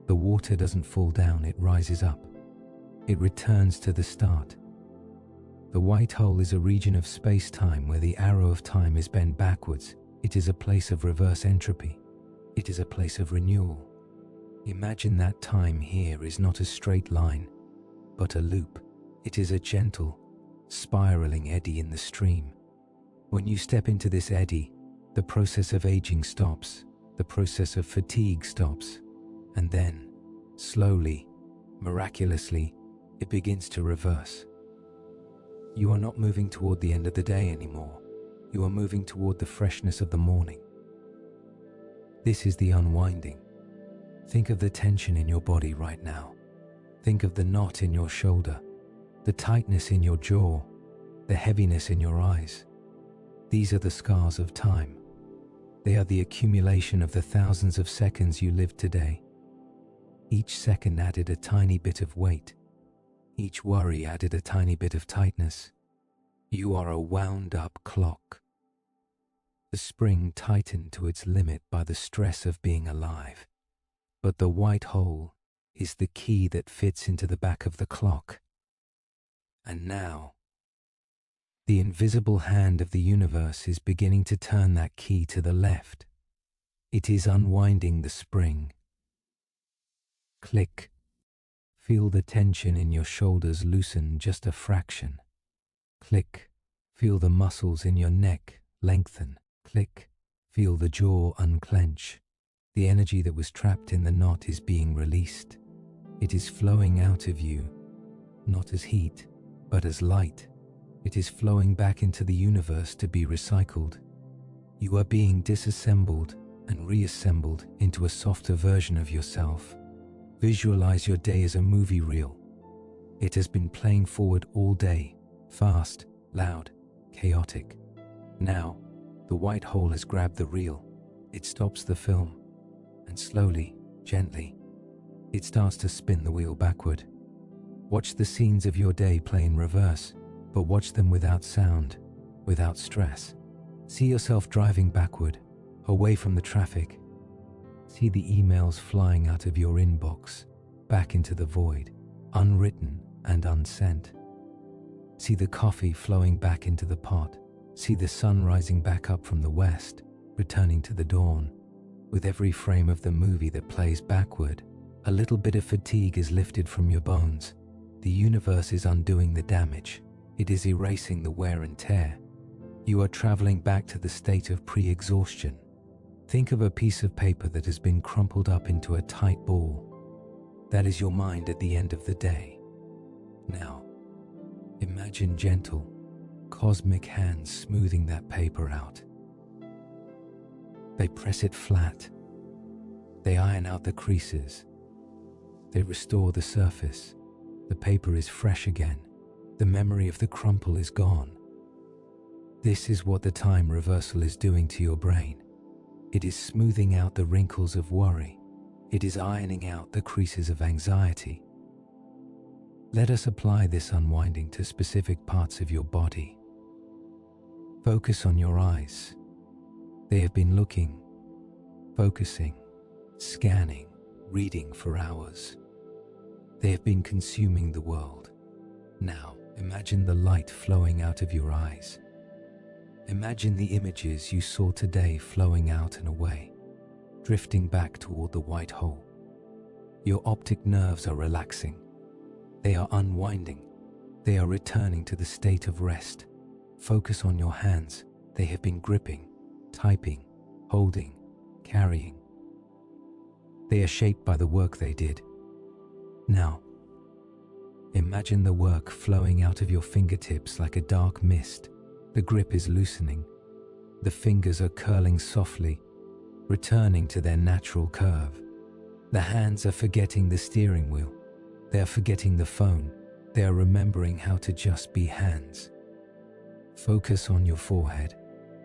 the water doesn't fall down, it rises up. it returns to the start. The white hole is a region of space-time where the arrow of time is bent backwards. It is a place of reverse entropy. It is a place of renewal. Imagine that time here is not a straight line, but a loop. It is a gentle, spiraling eddy in the stream. When you step into this eddy, the process of aging stops, the process of fatigue stops, and then, slowly, miraculously, it begins to reverse. You are not moving toward the end of the day anymore. You are moving toward the freshness of the morning. This is the unwinding. Think of the tension in your body right now. Think of the knot in your shoulder, the tightness in your jaw, the heaviness in your eyes. These are the scars of time. They are the accumulation of the thousands of seconds you lived today. Each second added a tiny bit of weight. Each worry added a tiny bit of tightness. You are a wound-up clock. The spring tightened to its limit by the stress of being alive. But the white hole is the key that fits into the back of the clock. And now, the invisible hand of the universe is beginning to turn that key to the left. It is unwinding the spring. Click. Feel the tension in your shoulders loosen just a fraction. Click. Feel the muscles in your neck lengthen. Click. Feel the jaw unclench. The energy that was trapped in the knot is being released. It is flowing out of you, not as heat, but as light. It is flowing back into the universe to be recycled. You are being disassembled and reassembled into a softer version of yourself. Visualize your day as a movie reel. It has been playing forward all day, fast, loud, chaotic. Now, the white hole has grabbed the reel. It stops the film, and slowly, gently, it starts to spin the wheel backward. Watch the scenes of your day play in reverse, but watch them without sound, without stress. See yourself driving backward, away from the traffic. See the emails flying out of your inbox, back into the void, unwritten and unsent. See the coffee flowing back into the pot. See the sun rising back up from the west, returning to the dawn. With every frame of the movie that plays backward, a little bit of fatigue is lifted from your bones. The universe is undoing the damage. It is erasing the wear and tear. You are traveling back to the state of pre-exhaustion. Think of a piece of paper that has been crumpled up into a tight ball. That is your mind at the end of the day. Now, imagine gentle, cosmic hands smoothing that paper out. They press it flat. They iron out the creases. They restore the surface. The paper is fresh again. The memory of the crumple is gone. This is what the time reversal is doing to your brain. It is smoothing out the wrinkles of worry. It is ironing out the creases of anxiety. Let us apply this unwinding to specific parts of your body. Focus on your eyes. They have been looking, focusing, scanning, reading for hours. They have been consuming the world. Now, imagine the light flowing out of your eyes. Imagine the images you saw today flowing out and away, drifting back toward the white hole. Your optic nerves are relaxing. They are unwinding. They are returning to the state of rest. Focus on your hands. They have been gripping, typing, holding, carrying. They are shaped by the work they did. Now, imagine the work flowing out of your fingertips like a dark mist. The grip is loosening. The fingers are curling softly, returning to their natural curve. The hands are forgetting the steering wheel. They are forgetting the phone. They are remembering how to just be hands. Focus on your forehead.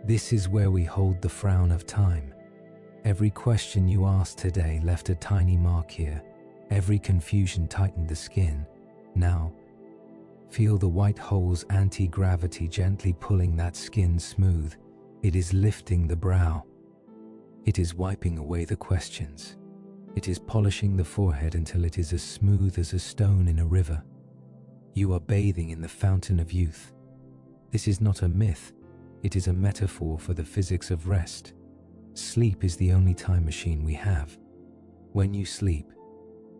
This is where we hold the frown of time. Every question you asked today left a tiny mark here. Every confusion tightened the skin. Now, feel the white hole's anti-gravity gently pulling that skin smooth. It is lifting the brow. It is wiping away the questions. It is polishing the forehead until it is as smooth as a stone in a river. You are bathing in the fountain of youth. This is not a myth, it is a metaphor for the physics of rest. Sleep is the only time machine we have. When you sleep,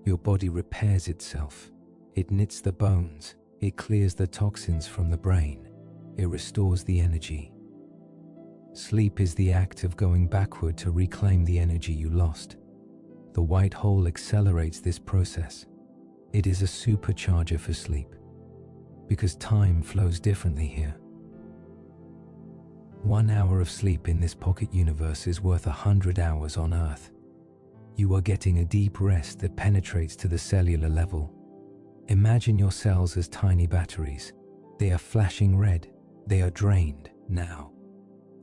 your body repairs itself. It knits the bones, it clears the toxins from the brain, it restores the energy. Sleep is the act of going backward to reclaim the energy you lost. The white hole accelerates this process. It is a supercharger for sleep, because time flows differently here. 1 hour of sleep in this pocket universe is worth 100 hours on Earth. You are getting a deep rest that penetrates to the cellular level. Imagine your cells as tiny batteries. They are flashing red. They are drained now.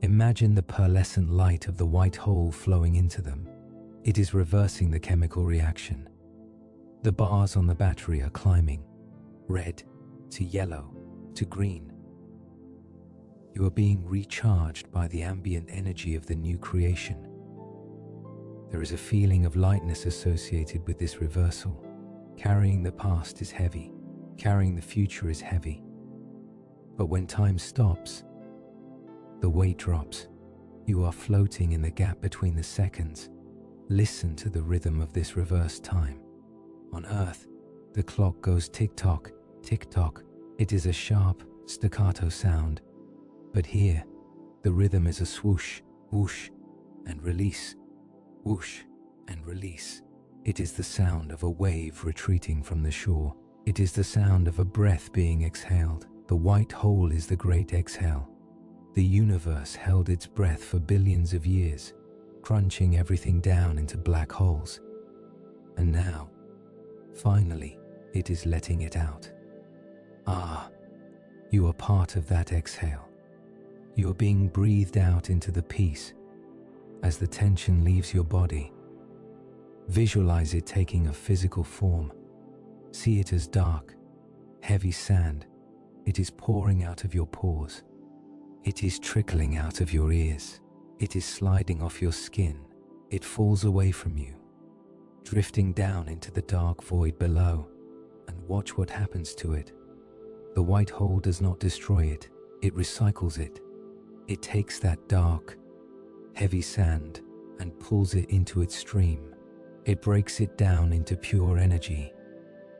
Imagine the pearlescent light of the white hole flowing into them. It is reversing the chemical reaction. The bars on the battery are climbing, red to yellow to green. You are being recharged by the ambient energy of the new creation. There is a feeling of lightness associated with this reversal. Carrying the past is heavy. Carrying the future is heavy. But when time stops, the weight drops. You are floating in the gap between the seconds. Listen to the rhythm of this reversed time. On Earth, the clock goes tick-tock, tick-tock. It is a sharp, staccato sound. But here, the rhythm is a swoosh, whoosh, and release. Whoosh and release. It is the sound of a wave retreating from the shore. It is the sound of a breath being exhaled. The white hole is the great exhale. The universe held its breath for billions of years, crunching everything down into black holes. And now, finally, it is letting it out. Ah, you are part of that exhale. You are being breathed out into the peace as the tension leaves your body. Visualize it taking a physical form. See it as dark, heavy sand. It is pouring out of your pores. It is trickling out of your ears. It is sliding off your skin. It falls away from you, drifting down into the dark void below. And watch what happens to it. The white hole does not destroy it. It recycles it. It takes that dark, heavy sand and pulls it into its stream. It breaks it down into pure energy.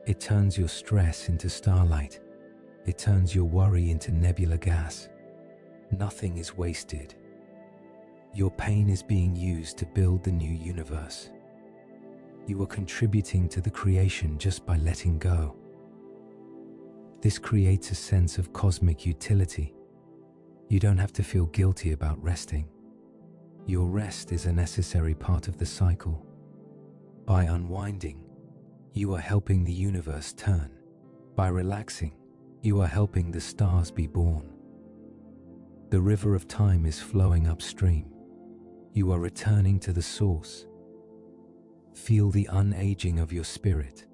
It turns your stress into starlight. It turns your worry into nebula gas. Nothing is wasted. Your pain is being used to build the new universe. You are contributing to the creation just by letting go. This creates a sense of cosmic utility. You don't have to feel guilty about resting. Your rest is a necessary part of the cycle. By unwinding, you are helping the universe turn. By relaxing, you are helping the stars be born. The river of time is flowing upstream. You are returning to the source. Feel the unaging of your spirit.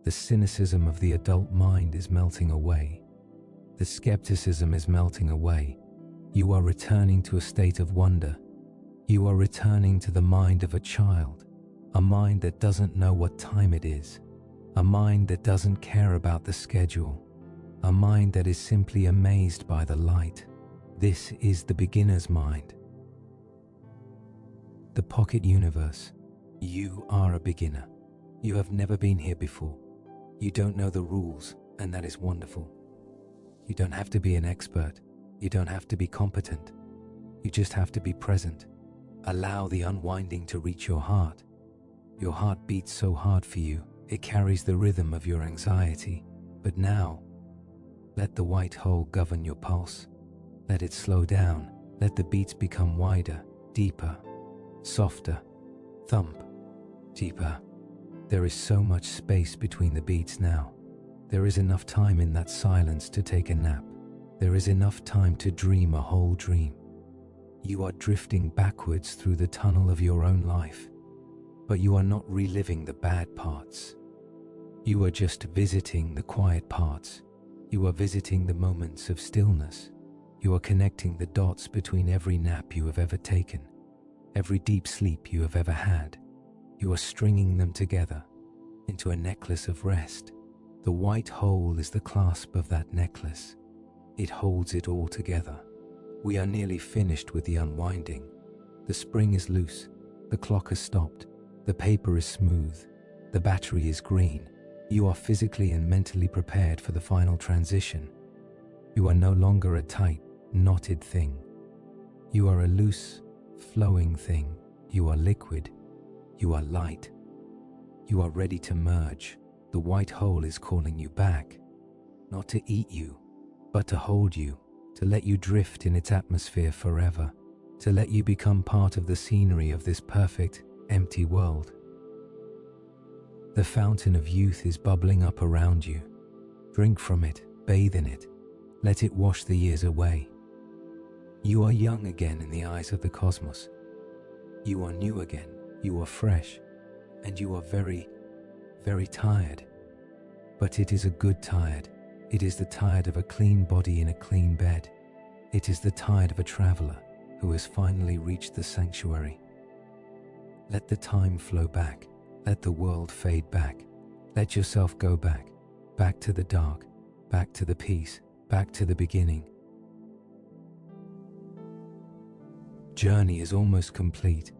The cynicism of the adult mind is melting away. The skepticism is melting away. You are returning to a state of wonder. You are returning to the mind of a child, a mind that doesn't know what time it is, a mind that doesn't care about the schedule, a mind that is simply amazed by the light. This is the beginner's mind. The pocket universe. You are a beginner. You have never been here before. You don't know the rules, and that is wonderful. You don't have to be an expert. You don't have to be competent. You just have to be present. Allow the unwinding to reach your heart. Your heart beats so hard for you, it carries the rhythm of your anxiety. But now, let the white hole govern your pulse. Let it slow down. Let the beats become wider, deeper, softer. Thump, deeper. There is so much space between the beats now. There is enough time in that silence to take a nap. There is enough time to dream a whole dream. You are drifting backwards through the tunnel of your own life, but you are not reliving the bad parts. You are just visiting the quiet parts. You are visiting the moments of stillness. You are connecting the dots between every nap you have ever taken, every deep sleep you have ever had. You are stringing them together into a necklace of rest. The white hole is the clasp of that necklace. It holds it all together. We are nearly finished with the unwinding. The spring is loose. The clock has stopped. The paper is smooth. The battery is green. You are physically and mentally prepared for the final transition. You are no longer a tight, knotted thing. You are a loose, flowing thing. You are liquid. You are light. You are ready to merge. The white hole is calling you back, not to eat you, but to hold you, to let you drift in its atmosphere forever, to let you become part of the scenery of this perfect, empty world. The fountain of youth is bubbling up around you. Drink from it, bathe in it, let it wash the years away. You are young again in the eyes of the cosmos. You are new again, you are fresh, and you are very, very tired. But it is a good tired. It is the tired of a clean body in a clean bed. It is the tired of a traveler who has finally reached the sanctuary. Let the time flow back. Let the world fade back. Let yourself go back. Back to the dark. Back to the peace. Back to the beginning. Journey is almost complete.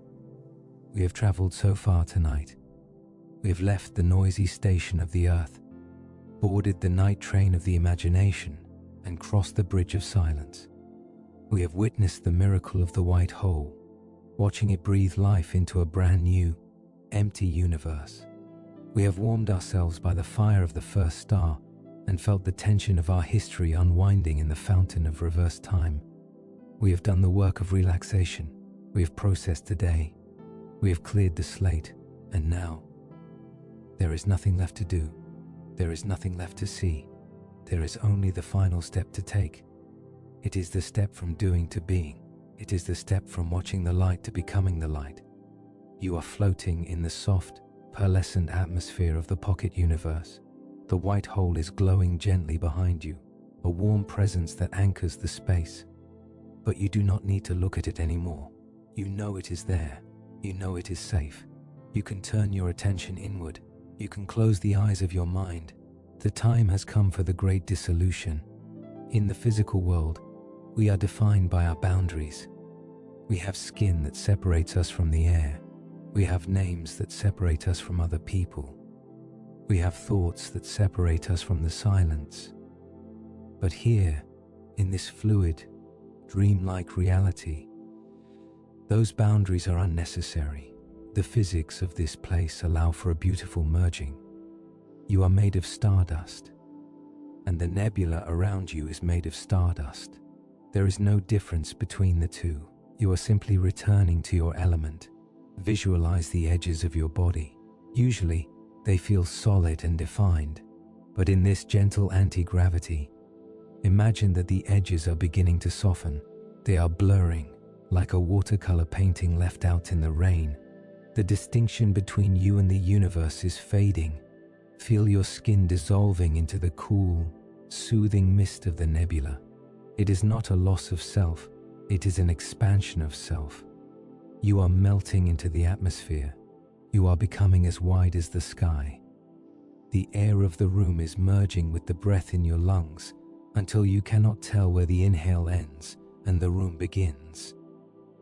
We have traveled so far tonight. We have left the noisy station of the earth, boarded the night train of the imagination, and crossed the bridge of silence. We have witnessed the miracle of the white hole, watching it breathe life into a brand new, empty universe. We have warmed ourselves by the fire of the first star and felt the tension of our history unwinding in the fountain of reverse time. We have done the work of relaxation. We have processed today. We have cleared the slate, and now there is nothing left to do. There is nothing left to see. There is only the final step to take. It is the step from doing to being. It is the step from watching the light to becoming the light. You are floating in the soft, pearlescent atmosphere of the pocket universe. The white hole is glowing gently behind you, a warm presence that anchors the space. But you do not need to look at it anymore. You know it is there. You know it is safe. You can turn your attention inward. You can close the eyes of your mind. The time has come for the great dissolution. In the physical world, we are defined by our boundaries. We have skin that separates us from the air. We have names that separate us from other people. We have thoughts that separate us from the silence. But here, in this fluid, dreamlike reality, those boundaries are unnecessary. The physics of this place allow for a beautiful merging. You are made of stardust, and the nebula around you is made of stardust. There is no difference between the two. You are simply returning to your element. Visualize the edges of your body. Usually, they feel solid and defined, but in this gentle anti-gravity, imagine that the edges are beginning to soften. They are blurring, like a watercolor painting left out in the rain. The distinction between you and the universe is fading. Feel your skin dissolving into the cool, soothing mist of the nebula. It is not a loss of self, it is an expansion of self. You are melting into the atmosphere. You are becoming as wide as the sky. The air of the room is merging with the breath in your lungs until you cannot tell where the inhale ends and the room begins.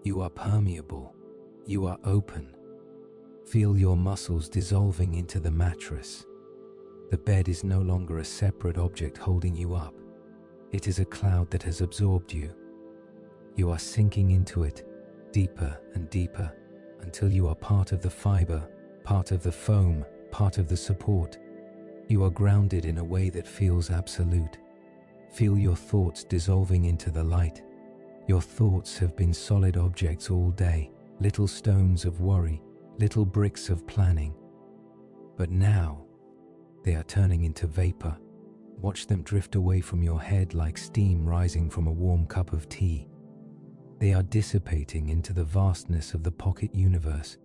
You are permeable. You are open. Feel your muscles dissolving into the mattress. The bed is no longer a separate object holding you up. It is a cloud that has absorbed you. You are sinking into it, deeper and deeper, until you are part of the fiber, part of the foam, part of the support. You are grounded in a way that feels absolute. Feel your thoughts dissolving into the light. Your thoughts have been solid objects all day, little stones of worry, little bricks of planning. But now, they are turning into vapor. Watch them drift away from your head like steam rising from a warm cup of tea. They are dissipating into the vastness of the pocket universe.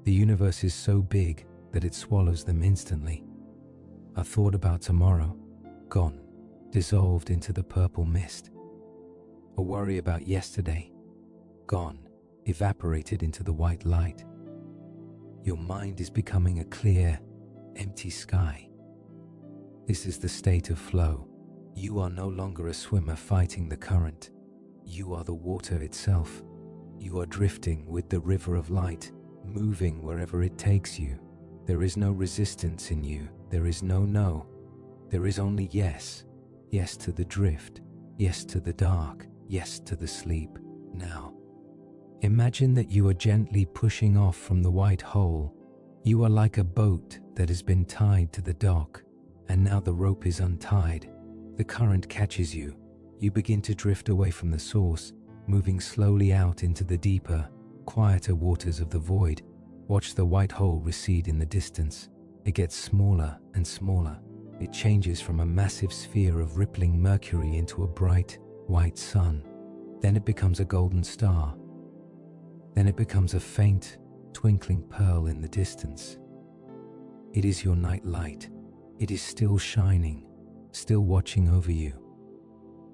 The universe is so big that it swallows them instantly. A thought about tomorrow, gone, dissolved into the purple mist. A worry about yesterday, gone, evaporated into the white light. Your mind is becoming a clear, empty sky. This is the state of flow. You are no longer a swimmer fighting the current. You are the water itself. You are drifting with the river of light, moving wherever it takes you. There is no resistance in you. There is no no. There is only yes. Yes to the drift. Yes to the dark. Yes to the sleep. Now, imagine that you are gently pushing off from the white hole. You are like a boat that has been tied to the dock, and now the rope is untied. The current catches you. You begin to drift away from the source, moving slowly out into the deeper, quieter waters of the void. Watch the white hole recede in the distance. It gets smaller and smaller. It changes from a massive sphere of rippling mercury into a bright, white sun. Then it becomes a golden star. Then it becomes a faint, twinkling pearl in the distance. It is your night light. It is still shining, still watching over you.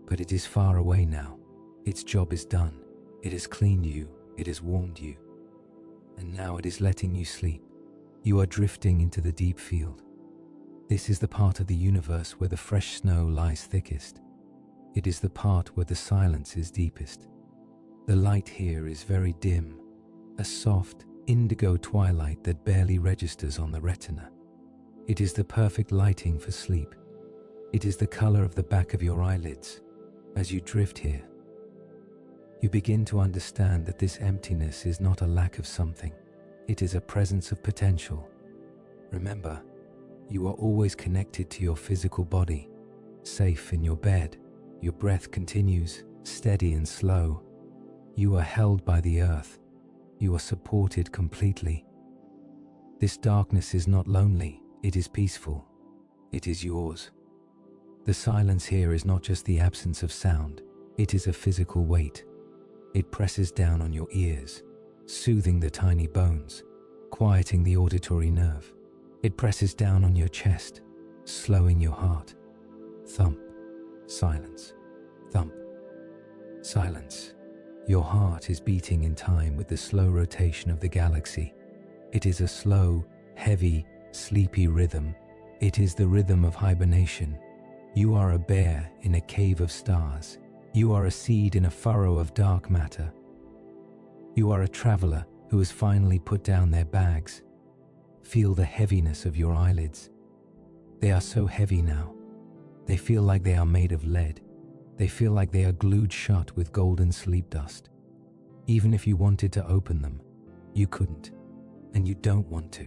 But it is far away now. Its job is done. It has cleaned you. It has warmed you. And now it is letting you sleep. You are drifting into the deep field. This is the part of the universe where the fresh snow lies thickest. It is the part where the silence is deepest. The light here is very dim, a soft, indigo twilight that barely registers on the retina. It is the perfect lighting for sleep. It is the color of the back of your eyelids. As you drift here, you begin to understand that this emptiness is not a lack of something. It is a presence of potential. Remember, you are always connected to your physical body, safe in your bed. Your breath continues, steady and slow. You are held by the earth. You are supported completely. This darkness is not lonely. It is peaceful. It is yours. The silence here is not just the absence of sound. It is a physical weight. It presses down on your ears, soothing the tiny bones, quieting the auditory nerve. It presses down on your chest, slowing your heart. Thump. Silence. Thump. Silence. Your heart is beating in time with the slow rotation of the galaxy. It is a slow, heavy, sleepy rhythm. It is the rhythm of hibernation. You are a bear in a cave of stars. You are a seed in a furrow of dark matter. You are a traveler who has finally put down their bags. Feel the heaviness of your eyelids. They are so heavy now. They feel like they are made of lead. They feel like they are glued shut with golden sleep dust. Even if you wanted to open them, you couldn't, and you don't want to.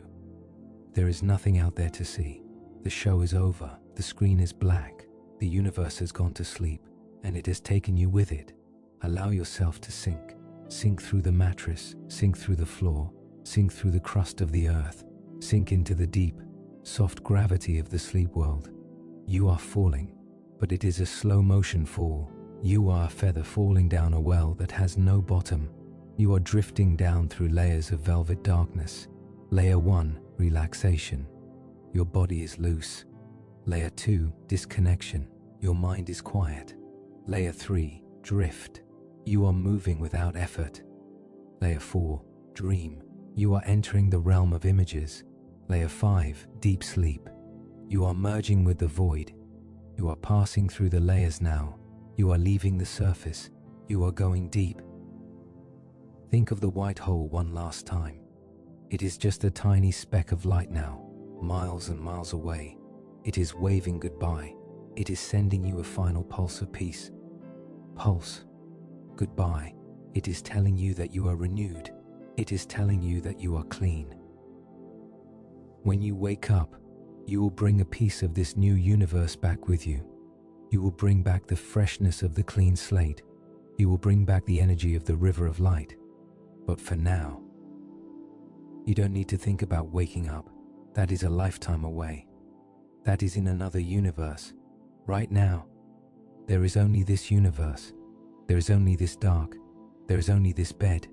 There is nothing out there to see. The show is over. The screen is black. The universe has gone to sleep, and it has taken you with it. Allow yourself to sink. Sink through the mattress, sink through the floor, sink through the crust of the earth, sink into the deep, soft gravity of the sleep world. You are falling, but it is a slow motion fall. You are a feather falling down a well that has no bottom. You are drifting down through layers of velvet darkness. Layer 1, relaxation. Your body is loose. Layer 2, disconnection. Your mind is quiet. Layer 3, drift. You are moving without effort. Layer 4, dream. You are entering the realm of images. Layer 5, deep sleep. You are merging with the void. You are passing through the layers now. You are leaving the surface. You are going deep. Think of the white hole one last time. It is just a tiny speck of light now, miles and miles away. It is waving goodbye. It is sending you a final pulse of peace. Pulse. Goodbye. It is telling you that you are renewed. It is telling you that you are clean. When you wake up, you will bring a piece of this new universe back with you. You will bring back the freshness of the clean slate. You will bring back the energy of the river of light. But for now, you don't need to think about waking up. That is a lifetime away. That is in another universe. Right now, there is only this universe. There is only this dark. There is only this bed.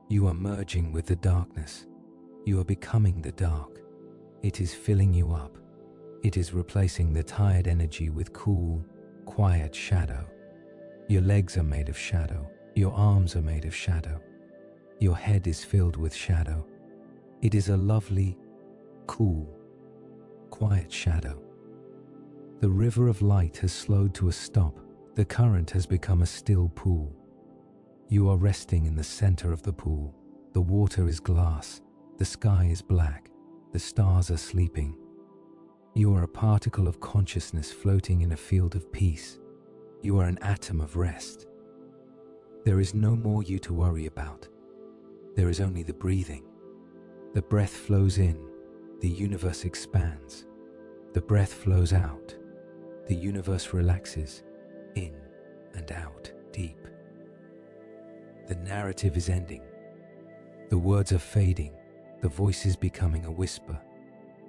You are merging with the darkness. You are becoming the dark. It is filling you up. It is replacing the tired energy with cool, quiet shadow. Your legs are made of shadow. Your arms are made of shadow. Your head is filled with shadow. It is a lovely, cool, quiet shadow. The river of light has slowed to a stop. The current has become a still pool. You are resting in the center of the pool. The water is glass. The sky is black. The stars are sleeping. You are a particle of consciousness floating in a field of peace. You are an atom of rest. There is no more you to worry about. There is only the breathing. The breath flows in. The universe expands. The breath flows out. The universe relaxes, in and out, deep. The narrative is ending. The words are fading. The voice is becoming a whisper.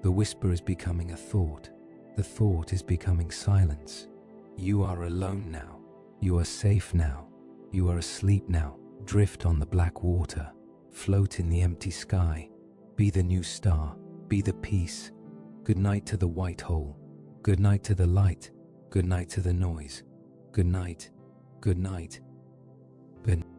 The whisper is becoming a thought. The thought is becoming silence. You are alone now. You are safe now. You are asleep now. Drift on the black water. Float in the empty sky. Be the new star. Be the peace. Good night to the white hole. Good night to the light. Good night to the noise. Good night. Good night. Good night.